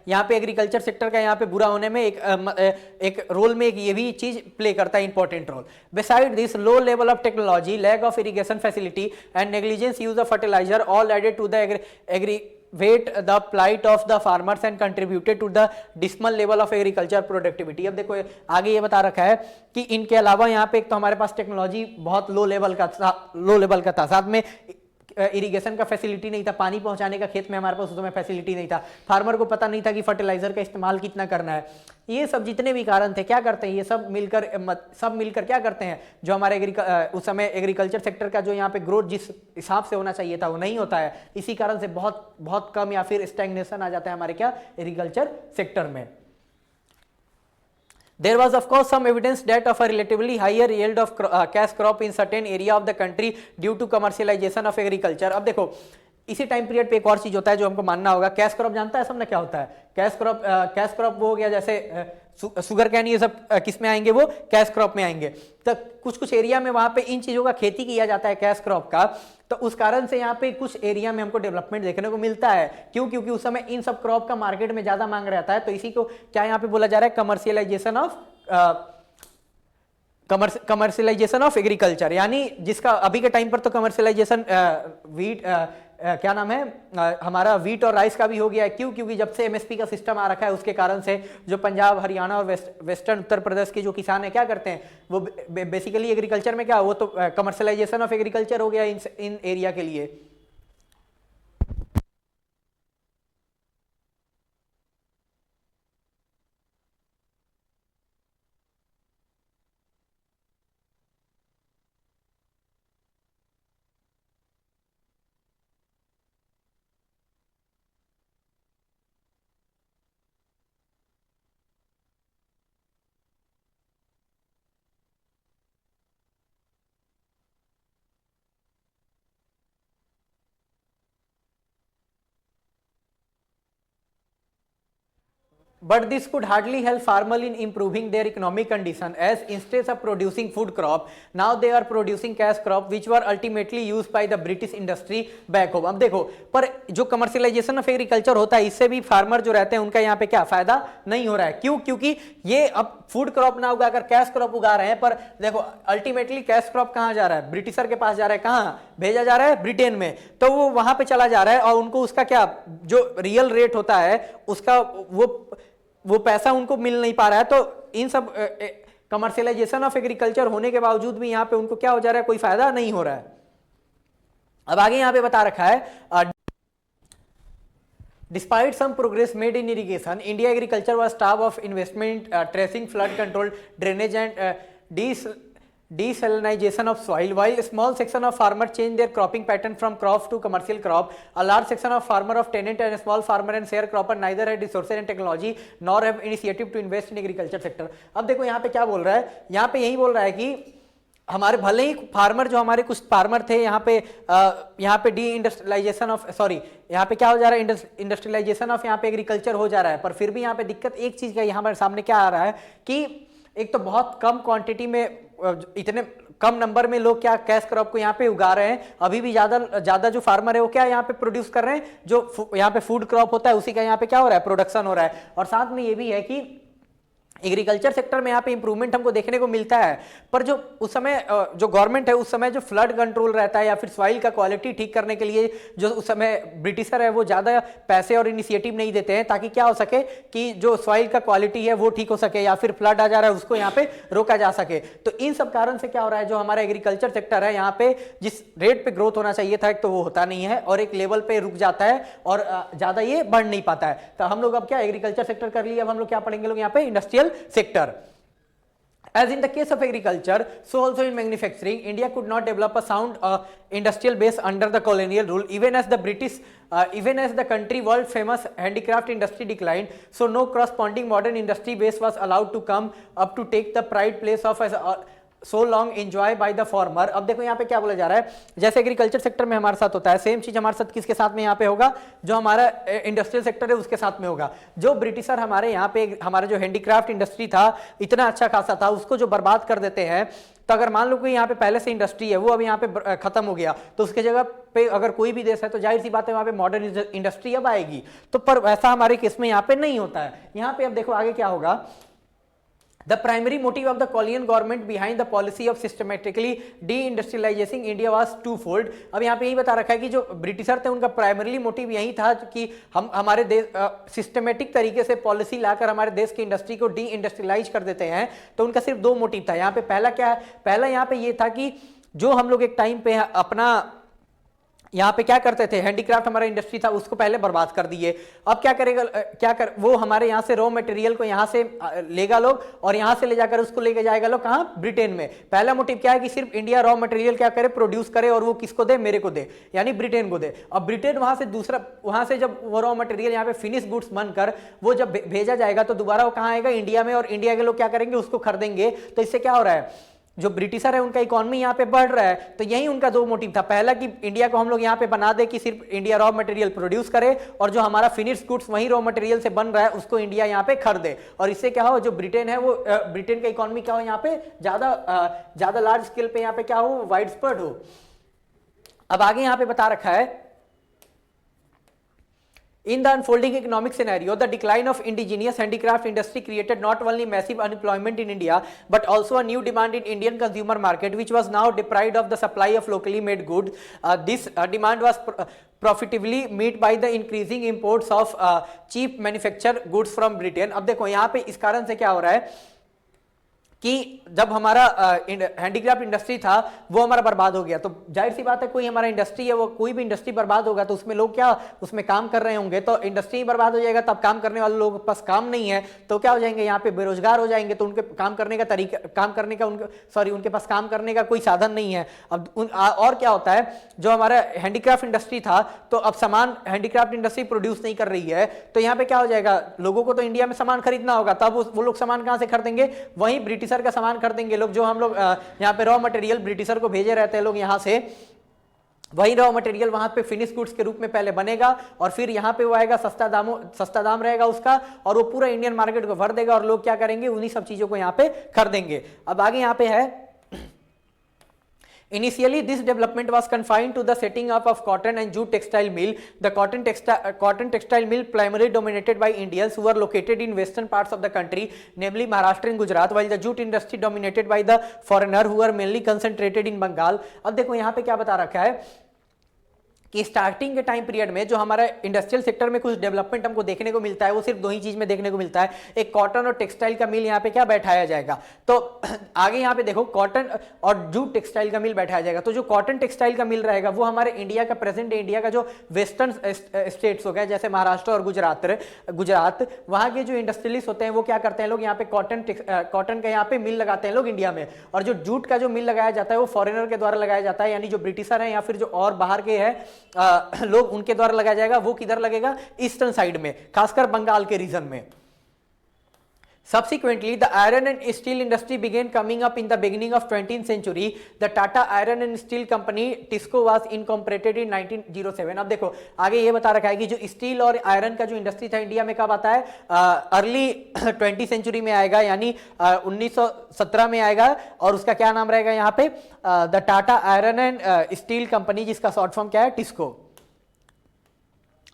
यहाँ पे एग्रीकल्चर सेक्टर का यहाँ पे बुरा होने में एक रोल में एक ये भी चीज प्ले करता है important role. Beside this low level of technology, lack of irrigation facility and negligence use of fertiliser all added to the aggravate the plight of the farmers and contributed to the dismal level of agriculture productivity। अब देखो आगे ये बता रखा है कि इनके अलावा यहाँ पे एक तो हमारे पास टेक्नोलॉजी बहुत लो लेवल का था, साथ में इरिगेशन का फैसिलिटी नहीं था, पानी पहुंचाने का खेत में हमारे पास उस समय फैसिलिटी नहीं था, फार्मर को पता नहीं था कि फर्टिलाइजर का इस्तेमाल कितना करना है। ये सब जितने भी कारण थे क्या करते हैं, ये सब मिलकर क्या करते हैं, जो हमारे उस समय एग्रीकल्चर सेक्टर का जो यहाँ पे ग्रोथ जिस हिसाब से होना चाहिए था वो नहीं होता है। इसी कारण से बहुत बहुत कम या फिर स्टैग्नेशन आ जाता है हमारे क्या एग्रीकल्चर सेक्टर में। There was of course some evidence that of a relatively higher yield of cash crop in certain area of the country due to commercialization of agriculture। अब देखो इसी टाइम पीरियड पे एक और चीज होता है जो हमको मानना होगा, कैश क्रॉप जानता है सबने क्या होता है? कैश क्रॉप वो हो गया जैसे शुगर कैन, ये सब किस में आएंगे, वो कैश क्रॉप में आएंगे। तो कुछ एरिया में वहां पे इन चीजों का खेती किया जाता है कैश क्रॉप का, तो उस कारण से यहाँ पे कुछ एरिया में हमको डेवलपमेंट देखने को मिलता है। क्यों? क्योंकि उस समय इन सब क्रॉप का मार्केट में ज्यादा मांग रहता है। तो इसी को क्या यहाँ पे बोला जा रहा है, कमर्शियलाइजेशन ऑफ एग्रीकल्चर, यानी जिसका अभी के टाइम पर तो कमर्शियलाइजेशन वीट क्या नाम है हमारा वीट और राइस का भी हो गया है। क्यों? क्योंकि जब से एमएसपी का सिस्टम आ रखा है उसके कारण से जो पंजाब, हरियाणा और वेस्टर्न उत्तर प्रदेश के जो किसान है क्या करते हैं, वो बेसिकली एग्रीकल्चर में क्या, वो तो कमर्शियलाइजेशन ऑफ एग्रीकल्चर हो गया इन एरिया के लिए। But this could hardly help farmers in improving their economic condition, as instead of producing food crop, now they are producing cash crop, which were ultimately used by the British industry back home। अब देखो, पर जो commercialisation of agriculture होता है इससे भी farmer जो रहते हैं उनका यहाँ पे क्या फायदा नहीं हो रहा है। क्यों? क्योंकि ये अब फूड क्रॉप ना उगा कर कैश क्रॉप उगा रहे हैं, पर देखो अल्टीमेटली कैश क्रॉप कहाँ जा रहा है, ब्रिटिशर के पास जा रहा है। कहाँ भेजा जा रहा है? ब्रिटेन में। तो वो वहां पे चला जा रहा है और उनको उसका क्या जो रियल रेट होता है उसका वो पैसा उनको मिल नहीं पा रहा है। तो इन सब कमर्शियलाइजेशन ऑफ एग्रीकल्चर होने के बावजूद भी यहाँ पे उनको क्या हो जा रहा है, कोई फायदा नहीं हो रहा है। अब आगे यहाँ पे बता रखा है, Despite some progress made in irrigation, India agriculture was starved of investment, tracing, flood control, drainage and desalinization of soil. While a small section of farmers change their cropping pattern from crop to commercial crop, a large section of farmer of tenant and small farmer and sharecropper neither have resources and technology nor have initiative to invest in agriculture sector। अब देखो यहाँ पे क्या बोल रहा है, यहाँ पे यही बोल रहा है कि हमारे भले ही फार्मर जो हमारे कुछ फार्मर थे यहाँ पे डी इंडस्ट्रियलाइजेशन ऑफ यहाँ पे क्या हो जा रहा है, इंडस्ट्रियलाइजेशन ऑफ यहाँ पे एग्रीकल्चर हो जा रहा है। पर फिर भी यहाँ पे दिक्कत एक चीज का यहाँ पर सामने क्या आ रहा है कि एक तो बहुत कम क्वांटिटी में, इतने कम नंबर में लोग क्या कैश क्रॉप को यहाँ पे उगा रहे हैं। अभी भी ज्यादा जो फार्मर है वो क्या यहाँ पे प्रोड्यूस कर रहे हैं, जो यहाँ पे फूड क्रॉप होता है उसी का यहाँ पे क्या हो रहा है, प्रोडक्शन हो रहा है। और साथ में ये भी है कि एग्रीकल्चर सेक्टर में यहाँ पे इंप्रूवमेंट हमको देखने को मिलता है, पर जो उस समय जो गवर्नमेंट है उस समय जो फ्लड कंट्रोल रहता है या फिर सॉइल का क्वालिटी ठीक करने के लिए जो उस समय ब्रिटिशर है वो ज़्यादा पैसे और इनिशिएटिव नहीं देते हैं ताकि क्या हो सके कि जो सॉइल का क्वालिटी है वो ठीक हो सके या फिर फ्लड आ जा रहा है उसको यहाँ पे रोका जा सके। तो इन सब कारण से क्या हो रहा है, जो हमारा एग्रीकल्चर सेक्टर है यहाँ पे जिस रेट पे ग्रोथ होना चाहिए था एक तो वो होता नहीं है और एक लेवल पे रुक जाता है और ज़्यादा ये बढ़ नहीं पाता है। तो हम लोग अब क्या एग्रीकल्चर सेक्टर कर लिए, अब हम लोग क्या पढ़ेंगे लोग यहाँ पे industrial sector. As in the case of agriculture, so also in manufacturing, India could not develop a sound industrial base under the colonial rule. Even as the country world famous handicraft industry declined, so no corresponding modern industry base was allowed to come up to take the pride place of as so long enjoy by the former. अब देखो यहाँ पे क्या बोला जा रहा है, जैसे एग्रीकल्चर सेक्टर में हमारे साथ होता है सेम चीज हमारे साथ किसके साथ में यहाँ पे होगा, जो हमारा इंडस्ट्रियल सेक्टर है उसके साथ में होगा। जो ब्रिटिशर हमारे यहाँ पे हमारा जो हैंडीक्राफ्ट इंडस्ट्री था इतना अच्छा खासा था उसको जो बर्बाद कर देते हैं, तो अगर मान लो कि यहाँ पे पहले से इंडस्ट्री है वो अब यहाँ पे खत्म हो गया तो उसके जगह पे अगर कोई भी देश है तो जाहिर सी बात है वहाँ पे मॉडर्न इंडस्ट्री अब आएगी। तो पर वैसा हमारे केस में यहाँ पे नहीं होता है। यहाँ पे अब देखो आगे क्या होगा, The primary motive of the colonial government behind the policy of systematically deindustrializing India was twofold। अब यहाँ पे यही बता रखा है कि जो ब्रिटिशर थे उनका प्राइमरीली मोटिव यही था कि हम हमारे देश सिस्टमेटिक तरीके से पॉलिसी लाकर हमारे देश की इंडस्ट्री को डी इंडस्ट्रियलाइज कर देते हैं। तो उनका सिर्फ दो मोटिव था यहाँ पे। पहला क्या है, पहला यहाँ पे ये था कि जो हम लोग एक टाइम पे अपना यहाँ पे क्या करते थे, हैंडीक्राफ्ट हमारा इंडस्ट्री था उसको पहले बर्बाद कर दिए। अब क्या करेगा, वो हमारे यहाँ से रॉ मटेरियल को यहाँ से लेगा लोग और यहाँ से ले जाकर उसको लेके जाएगा लोग कहाँ, ब्रिटेन में। पहला मोटिव क्या है कि सिर्फ इंडिया रॉ मटेरियल क्या करे, प्रोड्यूस करे और वो किसको दे, मेरे को दे, यानी ब्रिटेन को दे। अब ब्रिटेन वहां से दूसरा, वहां से जब वो रॉ मटेरियल यहाँ पे फिनिश गुड्स बनकर वो जब भेजा जाएगा तो दोबारा वो कहाँ आएगा, इंडिया में, और इंडिया के लोग क्या करेंगे, उसको खरीदेंगे। तो इससे क्या हो रहा है, जो ब्रिटिशर है उनका इकोनॉमी यहाँ पे बढ़ रहा है। तो यही उनका दो मोटिव था, पहला कि इंडिया को हम लोग यहाँ पे बना दे कि सिर्फ इंडिया रॉ मटेरियल प्रोड्यूस करे और जो हमारा फिनिश गुड्स वही रॉ मटेरियल से बन रहा है उसको इंडिया यहाँ पे खरीदे। और इससे क्या हो, जो ब्रिटेन है वो ब्रिटेन का इकोनॉमी क्या हो, यहाँ पे ज्यादा लार्ज स्केल पे यहाँ पे क्या हो, वाइड स्प्रेड हो। अब आगे यहाँ पे बता रखा है, in the unfolding economic scenario, the decline of indigenous handicraft industry created not only massive unemployment in India, but also a new demand in Indian consumer market, which was now deprived of the supply of locally made goods. This demand was profitably met by the increasing imports of cheap manufactured goods from Britain. अब देखो यहाँ पे इस कारण से क्या हो रहा है कि जब हमारा हैंडीक्राफ्ट इंडस्ट्री था वो हमारा बर्बाद हो गया, तो जाहिर सी बात है कोई हमारा इंडस्ट्री है वो, कोई भी इंडस्ट्री बर्बाद होगा तो उसमें लोग क्या उसमें काम कर रहे होंगे, तो इंडस्ट्री बर्बाद हो जाएगा तब काम करने वाले लोगों के पास काम नहीं है तो क्या हो जाएंगे, यहाँ पे बेरोजगार हो जाएंगे। तो उनके काम करने का तरीका, उनके पास काम करने का कोई साधन नहीं है। अब और क्या होता है, जो हमारा हैंडीक्राफ्ट इंडस्ट्री था तो अब सामान हैंडीक्राफ्ट इंडस्ट्री प्रोड्यूस नहीं कर रही है, तो यहाँ पे क्या हो जाएगा, लोगों को तो इंडिया में सामान खरीदना होगा, तब वो लोग सामान कहाँ से खरीदेंगे, वहीं ब्रिटिशर का सामान खरीदेंगे लोग। जो हम लोग यहाँ पे रॉ मटेरियल ब्रिटिशर को भेजे रहते हैं लोग यहाँ से, वही रॉ मटेरियल वहां पे फिनिश गुड्स के रूप में पहले बनेगा और फिर यहाँ पे वो आएगा, सस्ता दाम रहेगा उसका और वो पूरा इंडियन मार्केट को भर देगा और लोग क्या करेंगे, उन्हीं सब चीजों को यहाँ पे खरीदेंगे। अब आगे यहाँ पे है, Initially, this development was confined to the setting up of cotton and jute textile mill. The cotton textile mill primarily dominated by Indians who were located in western parts of the country, namely Maharashtra and Gujarat, while the jute industry dominated by the foreigner who were mainly concentrated in Bengal. अब देखो यहाँ पे क्या बता रखा है कि starting के टाइम पीरियड में जो हमारा इंडस्ट्रियल सेक्टर में कुछ डेवलपमेंट हमको देखने को मिलता है वो सिर्फ दो ही चीज में देखने को मिलता है, एक कॉटन और टेक्सटाइल का मिल यहाँ पे क्या बैठाया जाएगा। तो आगे यहाँ पे देखो कॉटन और जूट टेक्सटाइल का मिल बैठाया जाएगा। तो जो कॉटन टेक्सटाइल का मिल रहेगा वो हमारे इंडिया का, प्रेजेंट इंडिया का जो वेस्टर्न स्टेट्स हो गए जैसे महाराष्ट्र और गुजरात, वहां के जो इंडस्ट्रियलिस्ट होते हैं वो क्या करते हैं, लोग यहाँ पे कॉटन का यहाँ पे मिल लगाते हैं लोग इंडिया में, और जो जूट का जो मिल लगाया जाता है वो फॉरेनर के द्वारा लगाया जाता है, यानी जो ब्रिटिशर है या फिर जो और बाहर के हैं लोग उनके द्वारा लगाया जाएगा। वो किधर लगेगा, ईस्टर्न साइड में, खासकर बंगाल के रीजन में। Subsequently, the iron and steel industry began coming up in the beginning of 20th century. The Tata Iron and Steel Company (TISCO) was incorporated in 1907. अब देखो आगे ये बता रखा है कि जो स्टील और आयरन का जो इंडस्ट्री था इंडिया में कब आता है, अर्ली 20th सेंचुरी में आएगा, यानी 1917 में आएगा, और उसका क्या नाम रहेगा यहाँ पे, the Tata iron and steel company, जिसका शॉर्ट फॉर्म क्या है, TISCO.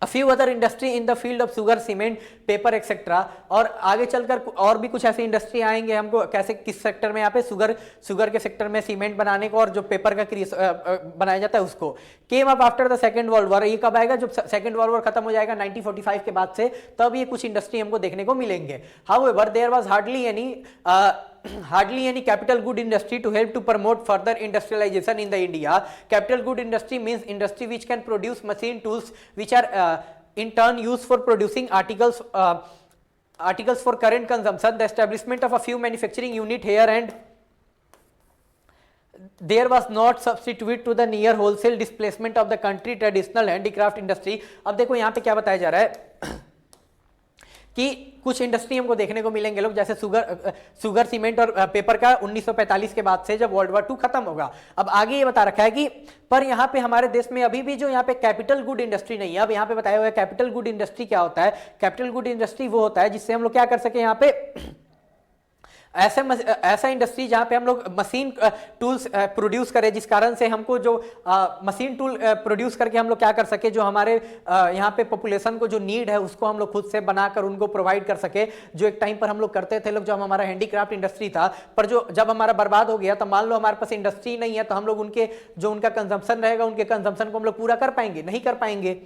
A few other industry in the field of sugar, cement, paper etc. और आगे चलकर और भी कुछ ऐसी इंडस्ट्री आएंगे हमको कैसे किस सेक्टर में यहाँ पे सुगर के सेक्टर में सीमेंट बनाने को और जो पेपर का बनाया जाता है उसको came up after the second world war. ये कब आएगा? जब सेकेंड वर्ल्ड वॉर खत्म हो जाएगा 1945 के बाद से, तब ये कुछ इंडस्ट्री हमको देखने को मिलेंगे। However there was hardly any capital good industry to help to promote further industrialization in the India. Capital good industry means industry which can produce machine tools which are in turn used for producing articles for current consumption. The establishment of a few manufacturing unit here and there was not substitute to the near wholesale displacement of the country traditional handicraft industry. अब देखो यहाँ पे क्या बताया जा रहा है कि कुछ इंडस्ट्री हमको देखने को मिलेंगे लोग, जैसे सुगर सीमेंट और पेपर का 1945 के बाद से जब वर्ल्ड वॉर 2 खत्म होगा। अब आगे ये बता रखा है कि पर यहाँ पे हमारे देश में अभी भी जो यहाँ पे कैपिटल गुड इंडस्ट्री नहीं है। अब यहाँ पे बताया हुआ है कैपिटल गुड इंडस्ट्री क्या होता है। कैपिटल गुड इंडस्ट्री वो होता है जिससे हम लोग क्या कर सके, यहाँ पे ऐसा इंडस्ट्री जहां पे हम लोग मशीन टूल्स प्रोड्यूस करें, जिस कारण से हमको जो मशीन टूल प्रोड्यूस करके हम लोग क्या कर सके, जो हमारे यहाँ पे पॉपुलेशन को जो नीड है उसको हम लोग खुद से बनाकर उनको प्रोवाइड कर सके, जो एक टाइम पर हम लोग करते थे लोग, जब हमारा हैंडीक्राफ्ट इंडस्ट्री था। पर जो जब हमारा बर्बाद हो गया, तो मान लो हमारे पास इंडस्ट्री नहीं है, तो हम लोग उनके जो उनका कंजम्पशन रहेगा, उनके कंजम्पशन को हम लोग पूरा कर पाएंगे? नहीं कर पाएंगे।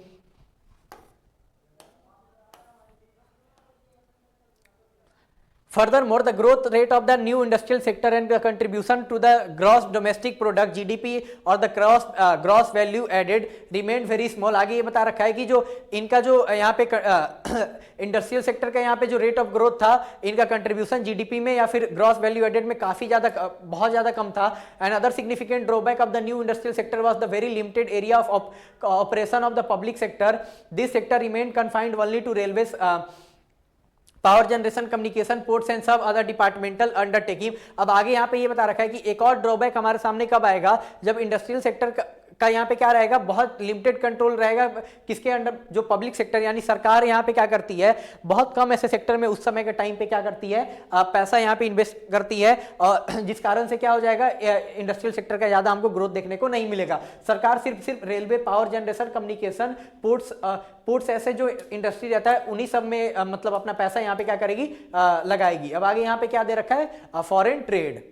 Furthermore, the growth rate of the new industrial sector and the contribution to the gross domestic product (GDP) or the gross value added remained very small. आगे ये बता रखा है कि जो इनका जो यहाँ पे इंडस्ट्रियल सेक्टर का यहाँ पे जो रेट ऑफ ग्रोथ था, इनका कंट्रीब्यूशन जीडीपी में या फिर ग्रॉस वैल्यू एडेड में काफी ज्यादा, बहुत ज्यादा कम था। And other significant drawback of the new industrial sector was the very limited area of operation of the public sector. This sector remain confined only to railways, power generation, communication, ports and some other departmental undertaking. अब आगे यहाँ पे ये बता रखा है कि एक और ड्रॉबैक हमारे सामने कब आएगा, जब इंडस्ट्रियल सेक्टर का यहाँ पे क्या रहेगा, बहुत लिमिटेड कंट्रोल रहेगा किसके अंडर, जो पब्लिक सेक्टर यानी सरकार यहाँ पे क्या करती है, बहुत कम ऐसे सेक्टर में उस समय के टाइम पे क्या करती है, पैसा यहाँ पे इन्वेस्ट करती है, और जिस कारण से क्या हो जाएगा, इंडस्ट्रियल सेक्टर का ज्यादा हमको ग्रोथ देखने को नहीं मिलेगा। सरकार सिर्फ railway, power generation, communication, ports ऐसे जो इंडस्ट्री रहता है उन्हीं सब में मतलब अपना पैसा यहाँ पे क्या करेगी, लगाएगी। अब आगे यहाँ पे क्या दे रखा है, foreign trade.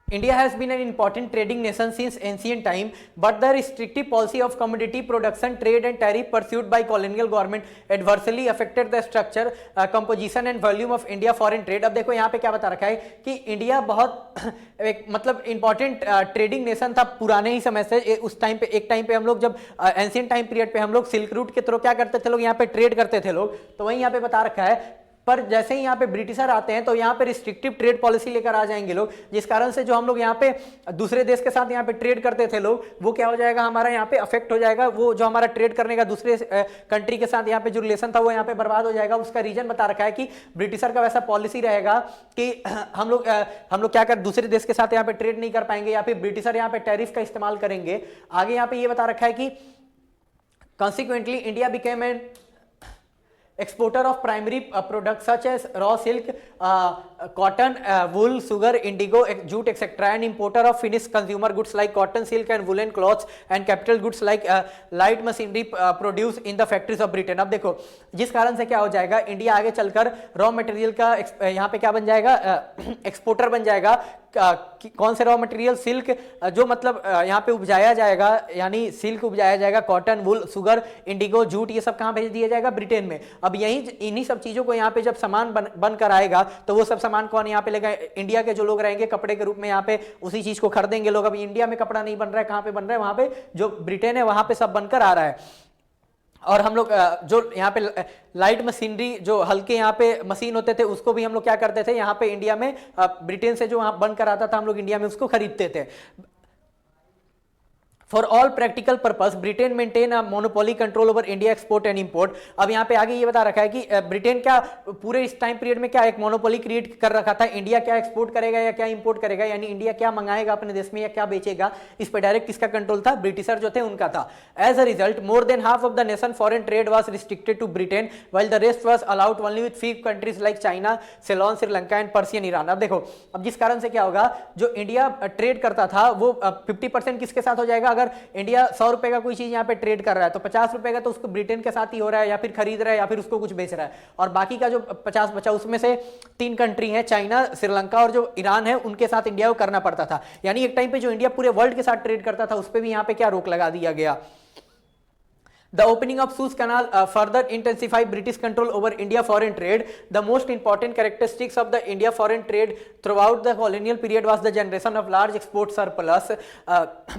India has been an important trading nation since ancient time, but the restrictive policy of commodity production, trade and tariff pursued by colonial government adversely affected the structure, composition and volume of India foreign trade। अब देखो यहाँ पे क्या बता रखा है कि India बहुत एक मतलब इंपॉर्टेंट ट्रेडिंग नेशन था पुराने ही समय से। उस टाइम पे, एक टाइम पे हम लोग जब एंशिएंट टाइम पीरियड पे हम लोग सिल्क रूट के थ्रू क्या करते थे लोग, यहाँ पे ट्रेड करते थे लोग। तो वही यहाँ पे बता रखा है, पर जैसे ही यहाँ पे ब्रिटिशर आते हैं तो यहाँ पे रिस्ट्रिक्टिव ट्रेड पॉलिसी लेकर आ जाएंगे लोग, जिस कारण से जो हम लोग यहाँ पे दूसरे देश के साथ यहाँ पे ट्रेड करते थे लोग, वो क्या हो जाएगा, हमारा यहाँ पे अफेक्ट हो जाएगा। वो जो हमारा ट्रेड करने का दूसरे कंट्री के साथ यहाँ पे जो रिलेशन था वो यहाँ पे बर्बाद हो जाएगा। उसका रीजन बता रखा है कि ब्रिटिशर का वैसा पॉलिसी रहेगा कि हम लोग क्या कर दूसरे देश के साथ यहाँ पे ट्रेड नहीं कर पाएंगे, या फिर ब्रिटिशर यहाँ पे टैरिफ का इस्तेमाल करेंगे। आगे यहाँ पे ये बता रखा है कि consequently India became an exporter of primary products such as raw silk, cotton, wool, sugar, indigo, jute etc., and importer of finished consumer goods like cotton, silk and woolen cloths and capital goods like light machinery produced in the factories of Britain। अब देखो जिस कारण से क्या हो जाएगा, India आगे चलकर रॉ मटेरियल का यहाँ पे क्या बन जाएगा, एक्सपोर्टर बन जाएगा। कौन से रॉ मटेरियल, सिल्क जो मतलब यहाँ पे उपजाया जाएगा, यानी सिल्क उपजाया जाएगा, कॉटन, वुल, सुगर, इंडिगो, जूट, ये सब कहाँ भेज दिया जाएगा, ब्रिटेन में। अब यही इन्हीं सब चीजों को यहाँ पे जब सामान बन कर आएगा तो वो सब सामान कौन यहाँ पे लेगा, इंडिया के जो लोग रहेंगे कपड़े के रूप में यहाँ पे उसी चीज को खरीदेंगे लोग। अब इंडिया में कपड़ा नहीं बन रहा है, कहाँ पे बन रहा है, वहां पे जो ब्रिटेन है वहां पे सब बनकर आ रहा है। और हम लोग जो यहाँ पे लाइट मशीनरी, जो हल्के यहाँ पे मशीन होते थे, उसको भी हम लोग क्या करते थे, यहाँ पे इंडिया में ब्रिटेन से जो वहां बनकर आता था हम लोग इंडिया में उसको खरीदते थे। For all practical purpose Britain maintain a monopoly control over India export and import. अब यहाँ पे आगे ये बता रखा है कि ब्रिटेन क्या पूरे इस टाइम पीरियड में क्या एक मोनोपोली क्रिएट कर रखा था, इंडिया क्या एक्सपोर्ट करेगा या क्या इंपोर्ट करेगा, यानी इंडिया क्या मंगाएगा अपने देश में या क्या बेचेगा, इस पर डायरेक्ट किसका कंट्रोल था, ब्रिटिशर जो थे उनका था। As a result more than half of the nation foreign trade was restricted to Britain while the rest was allowed only with few countries like China, Ceylon, Sri Lanka and Persian, Iran. अब देखो, अब जिस कारण से क्या होगा, जो इंडिया ट्रेड करता था वो 50% किसके साथ हो जाएगा, अगर इंडिया 100 रुपए का कोई चीज यहाँ पे ट्रेड कर रहा है तो 50 रुपए का तो उसको ब्रिटेन के साथ ही हो रहा है, या फिर खरीद रहा है या फिर उसको कुछ बेच रहा है, और बाकी का जो 50 बचा उसमें से 3 कंट्री हैं, चाइना, श्रीलंका और जो ईरान है, उनके साथ इंडिया को करना पड़ता था। यानी एक टाइम पे जो इंडिया पूरे वर्ल्ड के साथ ट्रेड करता था उस पर भी यहाँ पे क्या रोक लगा दिया गया। The opening of Suez Canal further intensified British control over India foreign trade. The most important characteristics of the India foreign trade throughout the colonial period was the generation of large export surplus,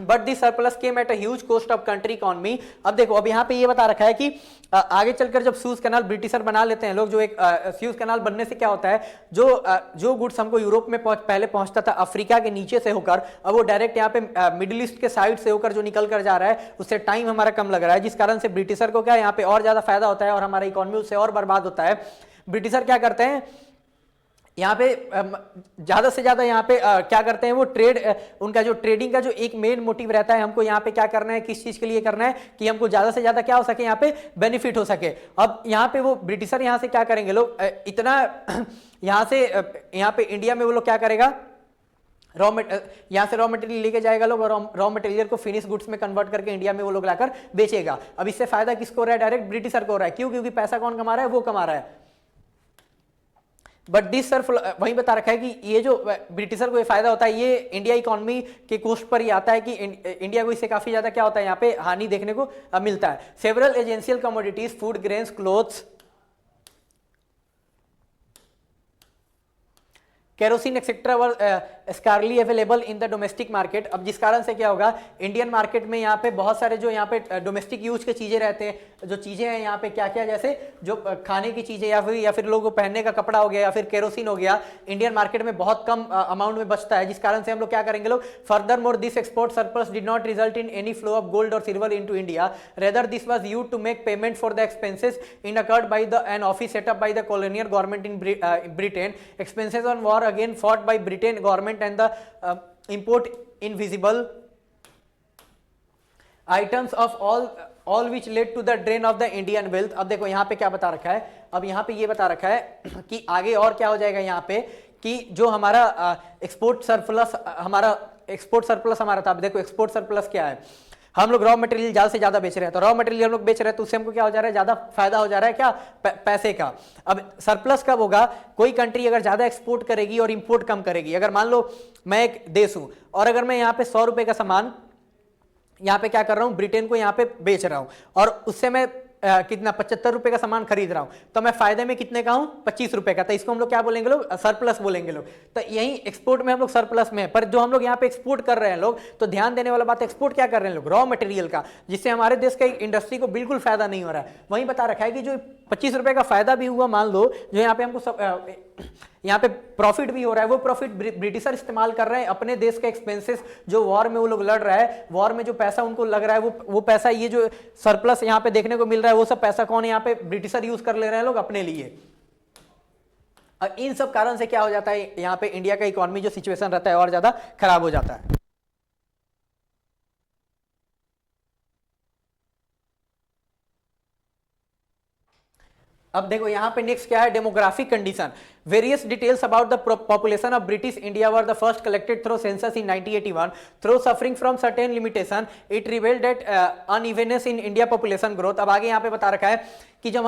but this surplus came at a huge cost of country economy. अब देखो, अब यहाँ पे ये बता रखा है कि आगे चलकर जब सूज कैनाल ब्रिटिशर बना लेते हैं लोग, जो एक सूज कैनाल बनने से क्या होता है, जो गुड्स हमको यूरोप में पहले पहुंचता था अफ्रीका के नीचे से होकर, अब वो डायरेक्ट यहाँ पे मिडिल ईस्ट के साइड से होकर जो निकल कर जा रहा है, उससे टाइम हमारा कम लग रहा है, जिस कारण से ब्रिटिशर को क्या यहाँ पे और ज्यादा फायदा होता है और हमारा इकोनॉमी उससे और बर्बाद होता है। ब्रिटिशर क्या करते हैं यहाँ पे, ज्यादा से ज्यादा यहाँ पे क्या करते हैं वो ट्रेड, उनका जो ट्रेडिंग का जो एक मेन मोटिव रहता है, हमको यहाँ पे क्या करना है, किस चीज के लिए करना है कि हमको ज्यादा से ज्यादा क्या हो सके, यहाँ पे बेनिफिट हो सके। अब यहाँ पे वो ब्रिटिशर यहाँ से क्या करेंगे लोग, इतना यहाँ पे इंडिया में वो लोग क्या करेगा, यहाँ से रॉ मटेरियल लेके जाएगा लोग, और रॉ मटेरियल को फिनिश गुड्स में कन्वर्ट करके इंडिया में वो लोग लाकर बेचेगा। अब इससे फायदा किसको हो रहा है, डायरेक्ट ब्रिटिशर को हो रहा है। क्यों? क्योंकि पैसा कौन कमा रहा है, वो कमा रहा है। बट दिस सर वही बता रखा है कि ये जो ब्रिटिशर को ये फायदा होता है, ये इंडिया इकोनॉमी के कोस्ट पर ही आता है कि इंडिया को इससे काफी ज्यादा क्या होता है, यहाँ पे हानि देखने को मिलता है। Several essential commodities, food, grains, clothes, kerosene etcetera were scarcely available in the domestic market. अब जिस कारण से क्या होगा, इंडियन मार्केट में यहाँ पे बहुत सारे जो यहाँ पे डोमेस्टिक यूज के चीजें रहते हैं, जो चीजें हैं यहाँ पे क्या क्या, जैसे जो खाने की चीजें या फिर लोगों को पहनने का कपड़ा हो गया या फिर केरोसिन हो गया, इंडियन मार्केट में बहुत कम अमाउंट में बचता है, जिस कारण से हम लोग क्या करेंगे लोग, furthermore this export surplus did not result in any flow of gold और silver into India, rather this was used to make payment for the expenses incurred by an office set up by the colonial government in Britain. Expenses on war again fought by Britain government and the import invisible items of all which led to the drain of the Indian wealth. अब देखो यहाँ पे क्या बता रखा है, अब यहाँ पे ये बता रखा है कि आगे और क्या हो जाएगा यहाँ पे, कि जो हमारा एक्सपोर्ट सरप्लस हमारा था। अब देखो एक्सपोर्ट सरप्लस क्या है, हम लोग रॉ मटेरियल ज्यादा से ज्यादा बेच रहे हैं, तो रॉ मटेरियल हम लोग बेच रहे हैं तो उससे हमको क्या हो जा रहा है, ज्यादा फायदा हो जा रहा है क्या, पैसे का। अब सरप्लस कब होगा, कोई कंट्री अगर ज्यादा एक्सपोर्ट करेगी और इंपोर्ट कम करेगी। अगर मान लो मैं एक देश हूं और अगर मैं यहाँ पे 100 रुपए का सामान यहाँ पे क्या कर रहा हूँ, ब्रिटेन को यहाँ पे बेच रहा हूँ, और उससे मैं कितना 75 रुपए का सामान खरीद रहा हूं, तो मैं फायदे में कितने का हूं, 25 रुपए का। तो इसको हम लोग क्या बोलेंगे लोग, सरप्लस बोलेंगे लोग। तो यही एक्सपोर्ट में हम लोग सरप्लस में है, पर जो हम लोग यहाँ पे एक्सपोर्ट कर रहे हैं लोग, तो ध्यान देने वाला बात, एक्सपोर्ट क्या कर रहे हैं लोग, रॉ मटेरियल का, जिससे हमारे देश का इंडस्ट्री को बिल्कुल फायदा नहीं हो रहा है। वहीं बता रखा है कि जो 25 रुपए का फायदा भी हुआ, मान लो जो यहाँ पे हमको यहाँ पे प्रॉफिट भी हो रहा है, वो प्रॉफिट ब्रिटिशर इस्तेमाल कर रहे हैं अपने देश के एक्सपेंसेस, जो वॉर में वो लोग लड़ रहा है, वॉर में जो पैसा उनको लग रहा है, वो पैसा, ये जो सरप्लस यहाँ पे देखने को मिल रहा है, वो सब पैसा कौन यहाँ पे ब्रिटिशर यूज कर ले रहे हैं लोग अपने लिए। इन सब कारण से क्या हो जाता है, यहाँ पे इंडिया का इकोनॉमी जो सिचुएशन रहता है और ज्यादा खराब हो जाता है। अब देखो यहाँ पे नेक्स्ट क्या है, demographic condition. Various details about the population of British India were the first collected through census in 1981 through suffering from certain limitation it revelled that unevenness in India population growth. अब आगे यहाँ पे बता रखा है कि जब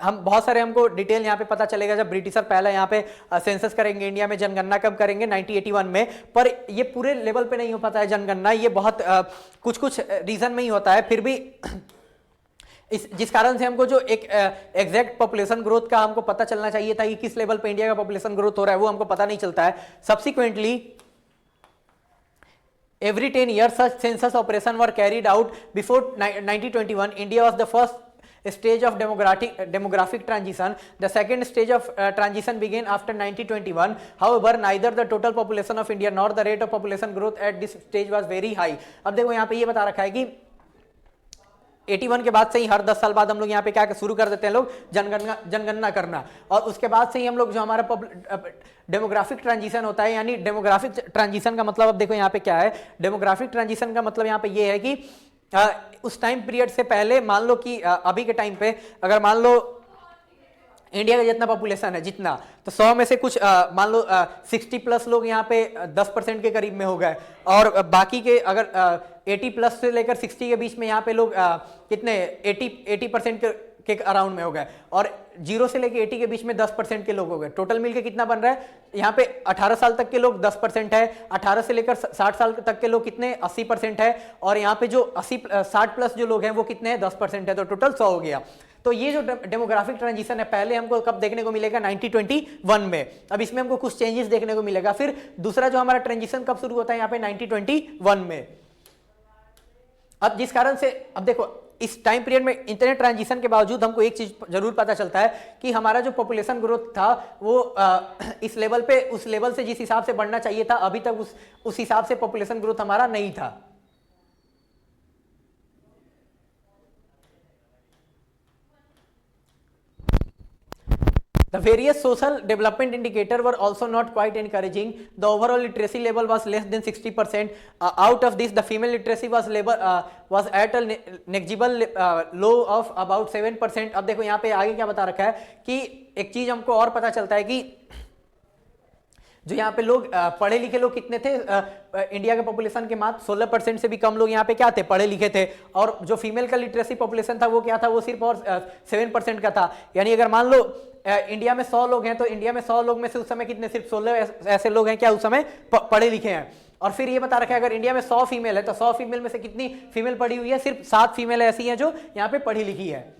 हम बहुत सारे हमको डिटेल यहाँ पे पता चलेगा, जब ब्रिटिशर पहला यहाँ पे सेंसस करेंगे इंडिया में, जनगणना कब करेंगे 1981 में, पर ये पूरे लेवल पे नहीं हो पाता है जनगणना, ये बहुत कुछ रीजन में ही होता है। फिर भी जिस कारण से हमको जो एक एग्जैक्ट पॉपुलेशन ग्रोथ का हमको पता चलना चाहिए था कि किस लेवल पे इंडिया का पॉपुलेशन ग्रोथ हो रहा है, वो हमको पता नहीं चलता है। Subsequently every 10 years such census operation were carried out before 1921 India was the first stage of demographic transition. The second stage of transition began after 1921. However, neither the total population of India nor the rate of population growth at this stage was very high. अब देखो यहाँ पे ये बता रखा है कि 81 के बाद से ही हर 10 साल बाद हम लोग यहाँ पे क्या शुरू कर देते हैं लोग जनगणना करना, और उसके बाद से ही हम लोग जो हमारा डेमोग्राफिक ट्रांजिशन होता है, यानी डेमोग्राफिक ट्रांजिशन का मतलब अब देखो यहाँ पे क्या है, डेमोग्राफिक ट्रांजिशन का मतलब यहाँ पे ये है कि उस टाइम पीरियड से पहले मान लो कि अभी के टाइम पे अगर मान लो इंडिया का जितना पॉपुलेशन है जितना, तो 100 में से कुछ मान लो 60+ लोग यहाँ पे 10% के करीब में हो गए, और बाकी के अगर 80+ से लेकर 60 के बीच में यहाँ पे लोग कितने 80% के अराउंड में हो गए, और 0 से लेकर 80 के बीच में 10% के लोग हो गए। टोटल मिलके कितना बन रहा है यहाँ पे 18 साल तक के लोग 10% है, 18 से लेकर 60 साल तक के लोग कितने 80% है, और यहाँ पे जो 60+ जो लोग हैं वो कितने हैं 10% है, तो टोटल 100 हो गया। तो ये जो डेमोग्राफिक ट्रांजिशन है पहले हमको कब देखने को मिलेगा 1921 में, अब इसमें हमको कुछ चेंजेस देखने को मिलेगा। फिर दूसरा जो हमारा ट्रांजिशन कब शुरू होता है यहाँ पे 1921 में। अब जिस कारण से अब देखो इस टाइम पीरियड में इतने ट्रांजिशन के बावजूद हमको एक चीज जरूर पता चलता है कि हमारा जो पॉपुलेशन ग्रोथ था वो इस लेवल पे उस लेवल से जिस हिसाब से बढ़ना चाहिए था अभी तक उस हिसाब से पॉपुलेशन ग्रोथ हमारा नहीं था। The various social development indicators were also not quite encouraging. The overall literacy level was less than 60%. Out of this, the female literacy was at a negligible low of about 7%. अब देखो यहाँ पे आगे क्या बता रखा है कि एक चीज हमको और पता चलता है कि जो यहाँ पे लोग पढ़े लिखे लोग कितने थे, इंडिया के पॉपुलेशन के मात्र 16% से भी कम लोग यहाँ पे क्या थे, पढ़े लिखे थे, और जो फीमेल का लिटरेसी पॉपुलेशन था वो क्या था, वो सिर्फ और 7% का था। यानी अगर मान लो इंडिया में 100 लोग हैं तो इंडिया में 100 लोग में से उस समय कितने, सिर्फ 16 ऐसे लोग हैं क्या उस समय पढ़े लिखे हैं। और फिर ये बता रखा है अगर इंडिया में 100 फीमेल है तो 100 फीमेल में से कितनी फीमेल पढ़ी हुई है, सिर्फ 7 फीमेल ऐसी हैं जो यहाँ पे पढ़ी लिखी है।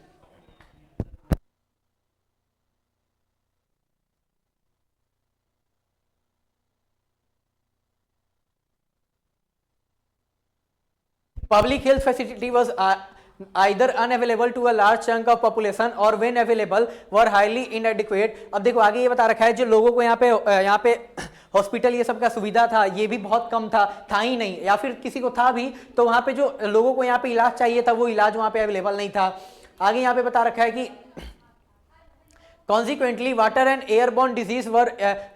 Public health facility was either unavailable to a large chunk of population or when available were highly inadequate. अब देखो आगे ये बता रखा है जो लोगों को यहाँ पे हॉस्पिटल ये सब का सुविधा था ये भी बहुत कम था ही नहीं, या फिर किसी को था भी तो वहाँ पे जो लोगों को यहाँ पे इलाज चाहिए था वो इलाज वहाँ पे अवेलेबल नहीं था। आगे यहाँ पे बता रखा है कि Consequently, water and airborne disease were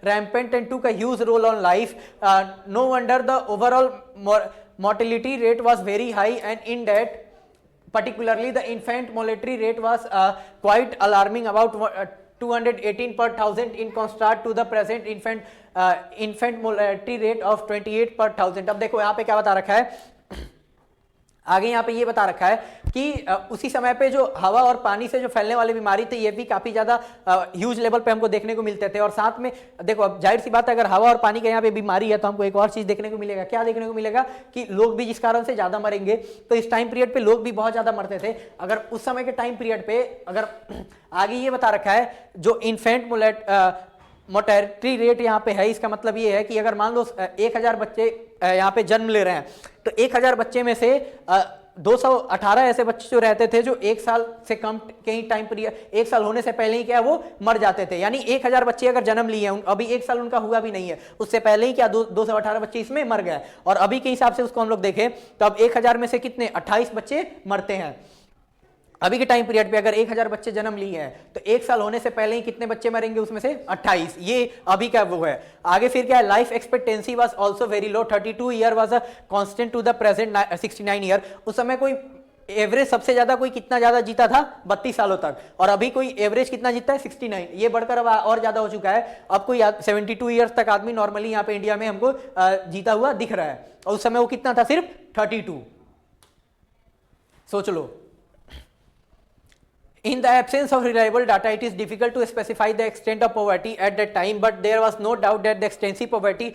rampant and took a huge role on life. No wonder the overall mortality rate was very high, and in that particularly the infant mortality rate was quite alarming, about 218 per thousand in contrast to the present infant mortality rate of 28 per thousand. अब देखो यहाँ पे क्या बता रखा है, आगे यहाँ पे ये बता रखा है कि उसी समय पे जो हवा और पानी से जो फैलने वाली बीमारी थी ये भी काफी ज्यादा ह्यूज लेवल पे हमको देखने को मिलते थे। और साथ में देखो अब जाहिर सी बात है अगर हवा और पानी का यहाँ पे बीमारी है तो हमको एक और चीज देखने को मिलेगा, क्या देखने को मिलेगा कि लोग भी जिस कारण से ज्यादा मरेंगे। तो इस टाइम पीरियड पे लोग भी बहुत ज्यादा मरते थे। अगर उस समय के टाइम पीरियड पे अगर आगे ये बता रखा है जो इन्फेंट मोर्टेलिटी रेट यहाँ पे है, इसका मतलब ये है कि अगर मान लो 1000 बच्चे यहाँ पे जन्म ले रहे हैं तो 1000 बच्चे में से 218 ऐसे बच्चे जो रहते थे जो 1 साल से कम के ही टाइम पीरियड 1 साल होने से पहले ही क्या वो मर जाते थे। यानी 1000 बच्चे अगर जन्म लिए हैं अभी 1 साल उनका हुआ भी नहीं है उससे पहले ही क्या 218 बच्चे इसमें मर गए। और अभी के हिसाब से उसको हम लोग देखें तो अब 1000 में से कितने 28 बच्चे मरते हैं। अभी के टाइम पीरियड पे अगर 1000 बच्चे जन्म लिए हैं तो 1 साल होने से पहले ही कितने बच्चे मरेंगे उसमें से 28। ये अभी का वो है। आगे फिर क्या है, life expectancy was also very low, 32 year was a constant to the present 69 year. उस समय कोई एवरेज सबसे ज्यादा कोई कितना ज्यादा जीता था 32 सालों तक, और अभी कोई एवरेज कितना जीता है 69। ये बढ़कर अब और ज्यादा हो चुका है, अब कोई 72 ईयर्स तक आदमी नॉर्मली यहाँ पे इंडिया में हमको जीता हुआ दिख रहा है, और उस समय वो कितना था सिर्फ 32। सोच लो। In the absence of reliable data, it is difficult to specify the extent of poverty at that time, but there was no doubt that the extensive poverty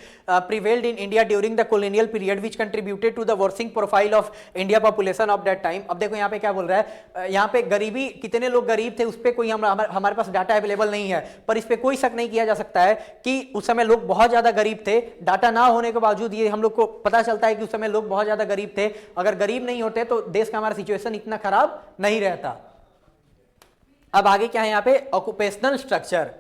prevailed in India during the colonial period, which contributed to the worsening profile of India population of that time. अब देखो यहाँ पे क्या बोल रहा है, यहाँ पे गरीबी, कितने लोग गरीब थे उस पर कोई हमारे पास डाटा अवेलेबल नहीं है, पर इस पर कोई शक नहीं किया जा सकता है कि उस समय लोग बहुत ज्यादा गरीब थे। डाटा ना होने के बावजूद ये हम लोग को पता चलता है कि उस समय लोग बहुत ज्यादा गरीब थे। अगर गरीब नहीं होते तो देश का हमारा सिचुएशन इतना खराब नहीं रहता। अब आगे क्या है यहाँ पे, ऑक्यूपेशनल स्ट्रक्चर।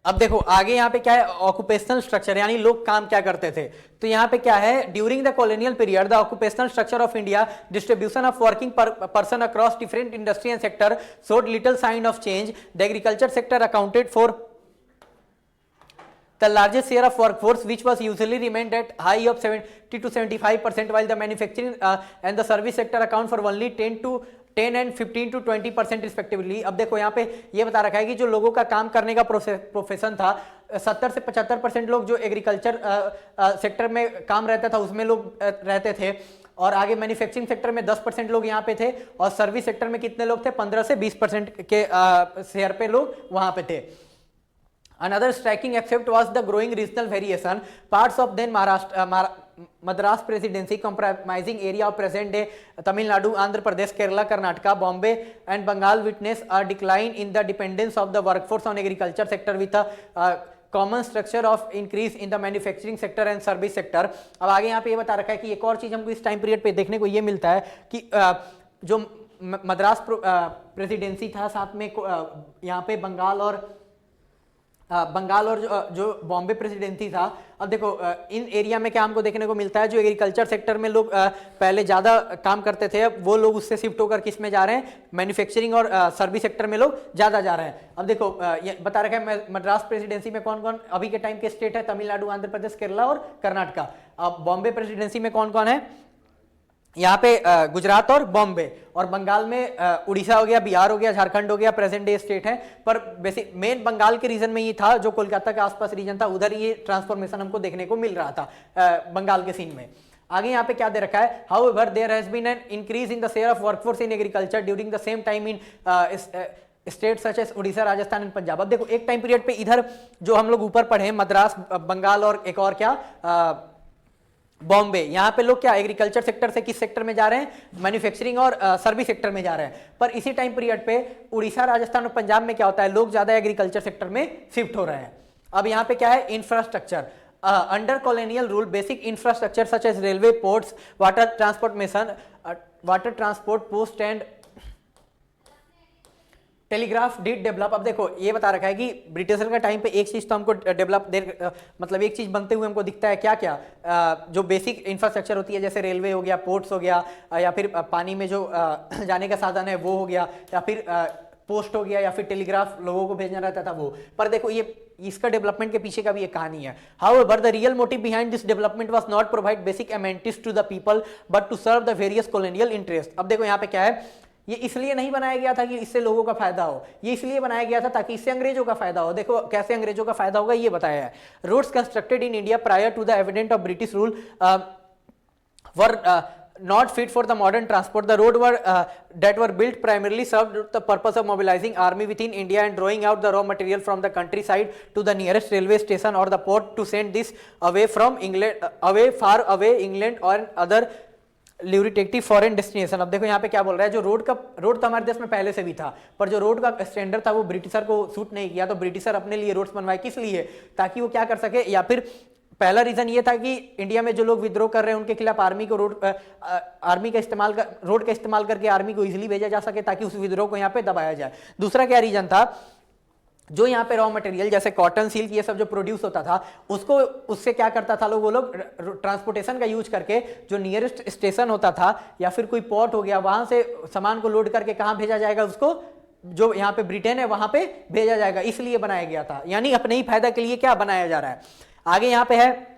अब देखो आगे यहाँ पे क्या है, ऑक्यूपेशनल स्ट्रक्चर, यानी लोग काम क्या करते थे। तो यहाँ पे क्या है, during the colonial period the occupational structure of India, distribution of working person across different industry and sector showed little sign of change. The agriculture sector accounted for the largest share of workforce, which was usually remained at high of 70 to 75%, while the manufacturing and the service sector account for only 10 and 15 to 20% respectively. अब देखो यहाँ पे ये बता रखा है कि जो लोगों का काम करने का प्रोफेशन था, 70 से 75% लोग जो एग्रीकल्चर सेक्टर में काम रहता था उसमें लोग रहते थे, और आगे मैन्युफैक्चरिंग सेक्टर में 10% लोग यहाँ पे थे, और सर्विस सेक्टर में कितने लोग थे, 15 से 20% के शेयर पे लोग वहाँ पे थे। Another striking aspect was the growing regional variation. Parts of then Madras Presidency, comprising area of present-day Tamil Nadu, Andhra Pradesh, Kerala, Karnataka, Bombay, and Bengal, witnessed a decline in the dependence of the workforce on agriculture sector, with a common structure of increase in the manufacturing sector and service sector. अब आगे यहाँ पे ये बता रखा है कि एक और चीज हमको इस टाइम पीरियड पे देखने को ये मिलता है कि जो मद्रास प्रेसिडेंसी था, साथ में यहाँ पे बंगाल और जो बॉम्बे प्रेसिडेंसी था। अब देखो इन एरिया में क्या हमको देखने को मिलता है, जो एग्रीकल्चर सेक्टर में लोग पहले ज़्यादा काम करते थे, अब वो लोग उससे शिफ्ट होकर किस में जा रहे हैं, मैन्युफैक्चरिंग और सर्विस सेक्टर में लोग ज़्यादा जा रहे हैं। अब देखो ये बता रखा है मद्रास प्रेसिडेंसी में कौन कौन अभी के टाइम के स्टेट है, तमिलनाडु, आंध्र प्रदेश, केरला और कर्नाटका। अब बॉम्बे प्रेसिडेंसी में कौन कौन है, यहाँ पे गुजरात और बॉम्बे, और बंगाल में उड़ीसा हो गया, बिहार हो गया, झारखंड हो गया, प्रेजेंट डे स्टेट है। पर बेसिक मेन बंगाल के रीजन में ये था, जो कोलकाता के आसपास रीजन था, उधर ये ट्रांसफॉर्मेशन हमको देखने को मिल रहा था बंगाल के सीन में। आगे यहाँ पे क्या दे रखा है, however there has been an increase in the share of workforce in agriculture during the same time in state such as Orissa, Rajasthan and Punjab. अब देखो एक टाइम पीरियड पे इधर जो हम लोग ऊपर पढ़े, मद्रास, बंगाल और एक और क्या बॉम्बे, यहाँ पे लोग क्या एग्रीकल्चर सेक्टर से किस सेक्टर में जा रहे हैं, मैन्युफैक्चरिंग और सर्विस सेक्टर में जा रहे हैं। पर इसी टाइम पीरियड पे उड़ीसा, राजस्थान और पंजाब में क्या होता है, लोग ज्यादा एग्रीकल्चर सेक्टर में शिफ्ट हो रहे हैं। अब यहाँ पे क्या है, infrastructure. Under colonial rule basic infrastructure such as railway, ports, water transport, post and telegraph did develop. अब देखो ये बता रखा है कि ब्रिटिशर का टाइम पे एक चीज तो हमको डेवलप मतलब एक चीज बनते हुए हमको दिखता है, क्या क्या जो बेसिक इंफ्रास्ट्रक्चर होती है, जैसे रेलवे हो गया, पोर्ट्स हो गया, या फिर पानी में जो जाने का साधन है वो हो गया, या फिर पोस्ट हो गया, या फिर टेलीग्राफ लोगों को भेजना रहता था वो। पर देखो ये इसका डेवलपमेंट के पीछे का भी एक कहानी है। However the real motive behind this development was not provide basic amenities to the people but to serve the various colonial interest. अब देखो यहाँ पे क्या है, ये इसलिए नहीं बनाया गया था कि इससे लोगों का फायदा हो, ये इसलिए बनाया गया था ताकि इससे अंग्रेजों का फायदा हो। देखो कैसे अंग्रेजों का फायदा होगा ये बताया है। Roads constructed in India prior to the evident of British rule were not fit for the modern transport. The road that were built primarily served the purpose of mobilizing army within India and drawing out the raw material from the countryside to the nearest railway station or the port to send this away from England, far away England or other lucrative foreign destination. अब देखो यहाँ पे क्या बोल रहा है, जो road तो हमारे देश में पहले से भी था, पर जो रोड का स्टैंडर्ड था वो ब्रिटिशर को सूट नहीं किया, तो ब्रिटिशर अपने लिए रोड्स बनवाए, किस लिए, ताकि वो क्या कर सके, या फिर पहला रीजन ये था कि इंडिया में जो लोग विद्रोह कर रहे हैं उनके खिलाफ आर्मी को रोड का इस्तेमाल करके आर्मी को इजिली भेजा जा सके, ताकि उस विद्रोह को यहाँ पे दबाया जाए। दूसरा क्या रीजन था, जो यहाँ पे रॉ मटेरियल जैसे कॉटन, सिल्क, ये सब जो प्रोड्यूस होता था उसको, उससे क्या करता था वो लोग ट्रांसपोर्टेशन का यूज करके जो नियरेस्ट स्टेशन होता था या फिर कोई पोर्ट हो गया, वहां से सामान को लोड करके कहाँ भेजा जाएगा, उसको जो यहाँ पे ब्रिटेन है वहां पे भेजा जाएगा, इसलिए बनाया गया था। यानी अपने ही फायदा के लिए क्या बनाया जा रहा है। आगे यहाँ पे है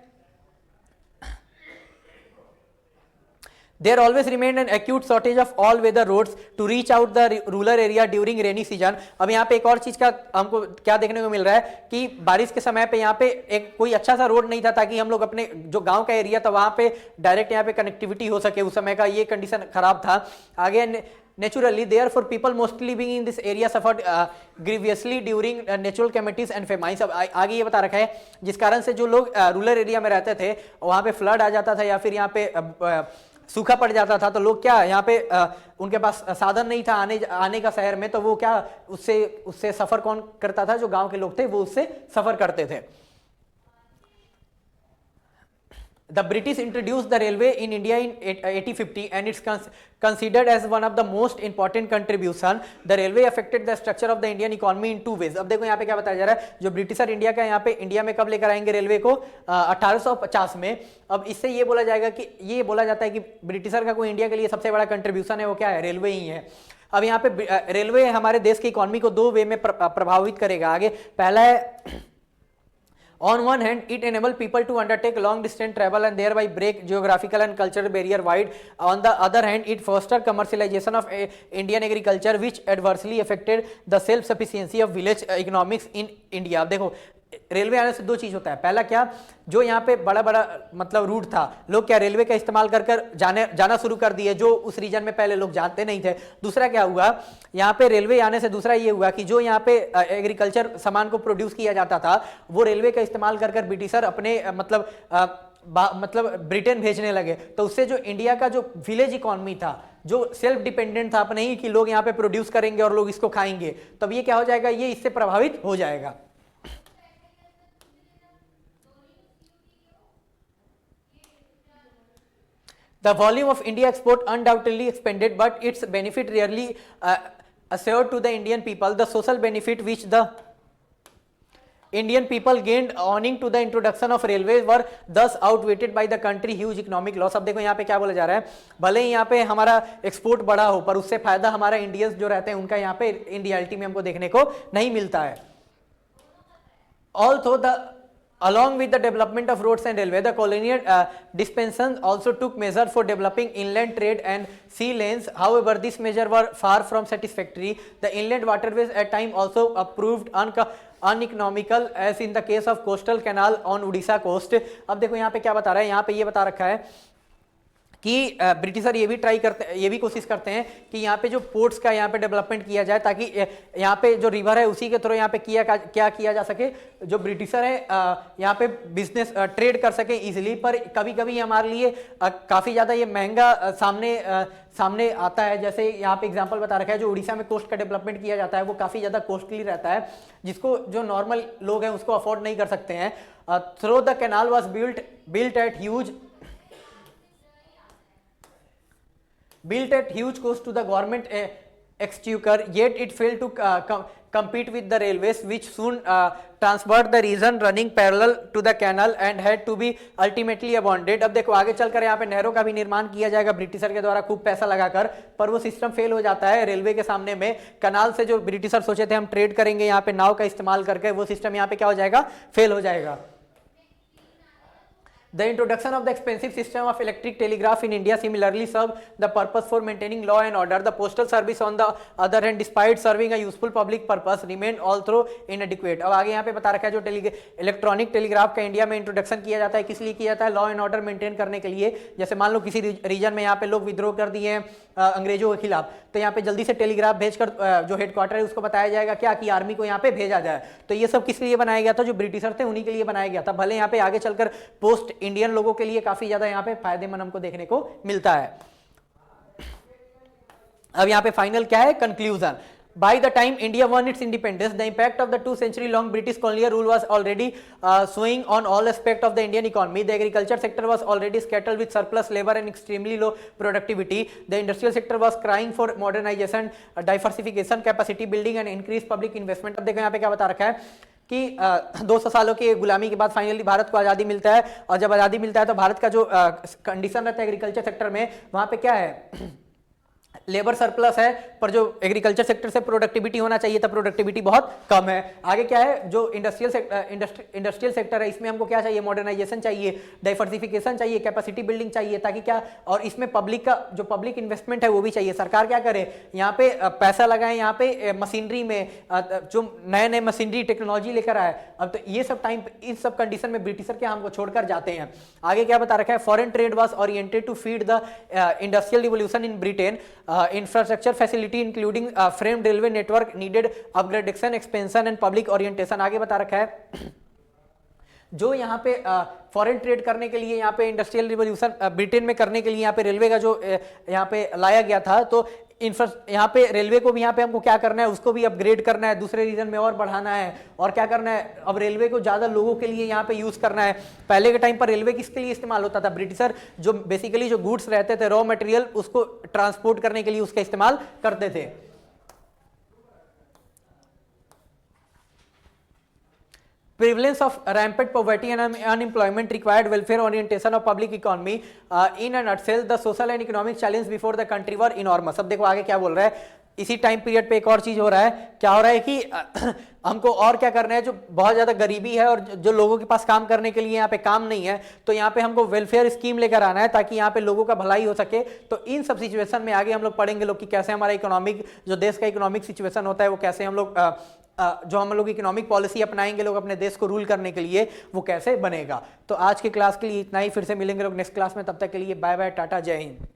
There always remained an acute shortage of all weather roads to reach out the rural area during rainy season. अब यहाँ पे एक और चीज का हमको क्या देखने को मिल रहा है कि बारिश के समय पे यहाँ पे एक कोई अच्छा सा रोड नहीं था ताकि हम लोग अपने जो गांव का एरिया था वहां पे डायरेक्ट यहाँ पे कनेक्टिविटी हो सके, उस समय का ये कंडीशन खराब था. आगे naturally therefore people mostly living in this area suffered grievously during natural calamities and famines. अब आगे ये बता रखा है जिस कारण से जो लोग रूरल एरिया में रहते थे वहां पे फ्लड आ जाता था या फिर यहाँ पे सूखा पड़ जाता था, तो लोग क्या यहाँ पे उनके पास साधन नहीं था आने का शहर में, तो वो क्या उससे सफर कौन करता था, जो गांव के लोग थे वो उससे सफर करते थे. The British introduced the railway in India in 1850 and it's considered as one of the most important contribution. The railway affected the structure of the Indian economy in two ways. अब देखो यहाँ पे क्या बताया जा रहा है, जो ब्रिटिशर इंडिया का यहाँ पे इंडिया में कब लेकर आएंगे रेलवे को, 1850 में. अब इससे ये बोला जाएगा कि ये बोला जाता है कि ब्रिटिशर का कोई इंडिया के लिए सबसे बड़ा कंट्रीब्यूशन है वो क्या है, रेलवे ही है. अब यहाँ पे रेलवे हमारे देश की इकोनॉमी को दो वे में प्रभावित करेगा. आगे पहला है, on one hand it enable people to undertake long distance travel and thereby break geographical and cultural barrier wide. On the other hand it foster commercialization of Indian agriculture which adversely affected the self sufficiency of village economics in India. अब देखो railway आने से दो चीज होता है. पहला क्या, जो यहाँ पे बड़ा बड़ा मतलब रूट था, लोग क्या रेलवे का इस्तेमाल कर कर जाना शुरू कर दिए जो उस रीजन में पहले लोग जानते नहीं थे. दूसरा क्या हुआ, यहाँ पे रेलवे आने से दूसरा ये हुआ कि जो यहाँ पे एग्रीकल्चर सामान को प्रोड्यूस किया जाता था वो रेलवे का इस्तेमाल कर कर ब्रिटिशर अपने मतलब ब्रिटेन भेजने लगे. तो उससे जो इंडिया का जो विलेज इकोनॉमी था, जो सेल्फ डिपेंडेंट था अपने ही कि लोग यहाँ पे प्रोड्यूस करेंगे और लोग इसको खाएंगे, तब ये क्या हो जाएगा, ये इससे प्रभावित हो जाएगा. The volume of India export undoubtedly expanded, but its benefit rarely assured to the Indian people. The social benefit which the Indian people gained owing to the introduction of railways were thus outweighed by the country huge economic loss. अब देखो यहाँ पे क्या बोला जा रहा है, भले ही यहाँ पे हमारा एक्सपोर्ट बढ़ा हो पर उससे फायदा हमारा इंडियंस जो रहते हैं उनका यहाँ पे इन रियलिटी में हमको देखने को नहीं मिलता है. Although along with the development of roads and railway, the colonial dispensations also took measures for developing inland trade and sea lanes. However, these measures were far from satisfactory. The inland waterways at times also proved uneconomical, as in the case of coastal canal on Odisha coast. अब देखो यहाँ पे क्या बता रहा है, यहाँ पे ये बता रखा है कि ब्रिटिशर ये भी कोशिश करते हैं कि यहाँ पे जो पोर्ट्स का यहाँ पे डेवलपमेंट किया जाए ताकि यहाँ पे जो रिवर है उसी के थ्रू यहाँ पे क्या किया जा सके, जो ब्रिटिशर है यहाँ पे बिजनेस ट्रेड कर सके इजीली. पर कभी कभी हमारे लिए काफ़ी ज़्यादा ये महंगा सामने आता है. जैसे यहाँ पे एग्जांपल बता रखा है, जो उड़ीसा में कोस्ट का डेवलपमेंट किया जाता है वो काफ़ी ज़्यादा कॉस्टली रहता है, जिसको जो नॉर्मल लोग हैं उसको अफोर्ड नहीं कर सकते हैं. Through the canal was built at huge cost to the government exchequer, yet it failed to compete with the railways, which soon transferred the region running parallel to the canal and had to be ultimately abandoned. अब देखो आगे चलकर यहाँ पे नहरों का भी निर्माण किया जाएगा ब्रिटिशर के द्वारा खूब पैसा लगाकर, पर वो सिस्टम फेल हो जाता है रेलवे के सामने में. कनाल से जो ब्रिटिशर सोचे थे हम ट्रेड करेंगे यहाँ पे नाव का इस्तेमाल करके, वो सिस्टम यहाँ पे क्या हो जाएगा, फेल हो जाएगा. The introduction of the expensive system of electric telegraph in India similarly served the purpose for maintaining law and order. The postal service on the other hand, despite serving a useful public purpose, remained although inadequate. अब आगे यहाँ पे बता रखा है जो electronic telegraph का India में इंट्रोडक्शन किया जाता है, किस लिए किया जाता है, लॉ एंड ऑर्डर मेंटेन करने के लिए. जैसे मान लो किसी रीजन में यहाँ पे लोग विद्रोह कर दिए हैं अंग्रेजों के खिलाफ, तो यहाँ पे जल्दी से टेलीग्राफ भेजकर जो हेडक्वार्टर है उसको बताया जाएगा क्या कि आर्मी को यहाँ पे भेजा जाए. तो ये सब किस लिए बनाया गया था, जो ब्रिटिशर थे उन्हीं के लिए बनाया गया था. भले यहाँ पे आगे चलकर पोस्ट इंडियन लोगों के लिए काफी ज्यादा यहाँ पे फायदेमंद हमको देखने को मिलता है. अब यहाँ पे फाइनल क्या है, conclusion. By the time India won its independence, the impact of the 2-century-long British colonial rule was already showing on all aspects of the Indian economy. The agriculture sector was already scattered with surplus labor and extremely low productivity. The industrial sector was crying for modernization, diversification, capacity building, and increased public investment. अब देखो यहाँ पे क्या बता रखा है कि 200 सालों की गुलामी के बाद फाइनली भारत को आज़ादी मिलता है, और जब आज़ादी मिलता है तो भारत का जो कंडीशन रहता है एग्रीकल्चर सेक्टर में, वहाँ पे क्या है, लेबर सरप्लस है, पर जो एग्रीकल्चर सेक्टर से प्रोडक्टिविटी होना चाहिए था प्रोडक्टिविटी बहुत कम है। आगे क्या है, जो इंडस्ट्रियल सेक्टर है, इसमें हमको क्या चाहिए, मॉडर्नाइजेशन चाहिए, डाइवर्सिफिकेशन चाहिए, कैपेसिटी बिल्डिंग चाहिए, ताकि क्या, और इसमें पब्लिक का जो पब्लिक इन्वेस्टमेंट है वो भी चाहिए। सरकार क्या करे, यहाँ पे पैसा लगाए, यहाँ पे मशीनरी में जो नए नए मशीनरी टेक्नोलॉजी लेकर आए। अब तो ये सब टाइम, इस सब कंडीशन में ब्रिटिशर क्या हमको छोड़कर जाते हैं। आगे क्या बता रखा है, foreign trade was oriented to feed the industrial revolution in Britain. Infrastructure facility including frame railway network needed upgradation, expansion and public orientation. आगे बता रखा है जो यहाँ पे फॉरेन ट्रेड करने के लिए, यहाँ पे इंडस्ट्रियल रिवोल्यूशन ब्रिटेन में करने के लिए यहाँ पे रेलवे का जो यहाँ पे लाया गया था, तो यहाँ पे रेलवे को भी यहाँ पे हमको क्या करना है, उसको भी अपग्रेड करना है, दूसरे रीजन में और बढ़ाना है, और क्या करना है, अब रेलवे को ज्यादा लोगों के लिए यहाँ पे यूज करना है। पहले के टाइम पर रेलवे किसके लिए इस्तेमाल होता था, ब्रिटिशर जो बेसिकली जो गुड्स रहते थे, रॉ मटेरियल, उसको ट्रांसपोर्ट करने के लिए उसका इस्तेमाल करते थे। Prevalence of rampant poverty and unemployment required welfare orientation of public economy. In a nutshell, the social and economic challenge before the country were enormous. अब देखो आगे क्या बोल रहा है, इसी टाइम पीरियड पे एक और चीज हो रहा है, क्या हो रहा है कि हमको और क्या करना है, जो बहुत ज्यादा गरीबी है और जो लोगों के पास काम करने के लिए यहाँ पे काम नहीं है, तो यहाँ पे हमको वेलफेयर स्कीम लेकर आना है ताकि यहाँ पे लोगों का भलाई हो सके। तो इन सब सिचुएशन में आगे हम लोग पढ़ेंगे लोग कि कैसे हमारा इकोनॉमिक, जो देश का इकोनॉमिक सिचुएशन होता है, वो कैसे हम लोग जो हम लोग इकोनॉमिक पॉलिसी अपनाएंगे लोग अपने देश को रूल करने के लिए, वो कैसे बनेगा। तो आज की क्लास के लिए इतना ही, फिर से मिलेंगे लोग नेक्स्ट क्लास में, तब तक के लिए बाय बाय, टाटा, जय हिंद।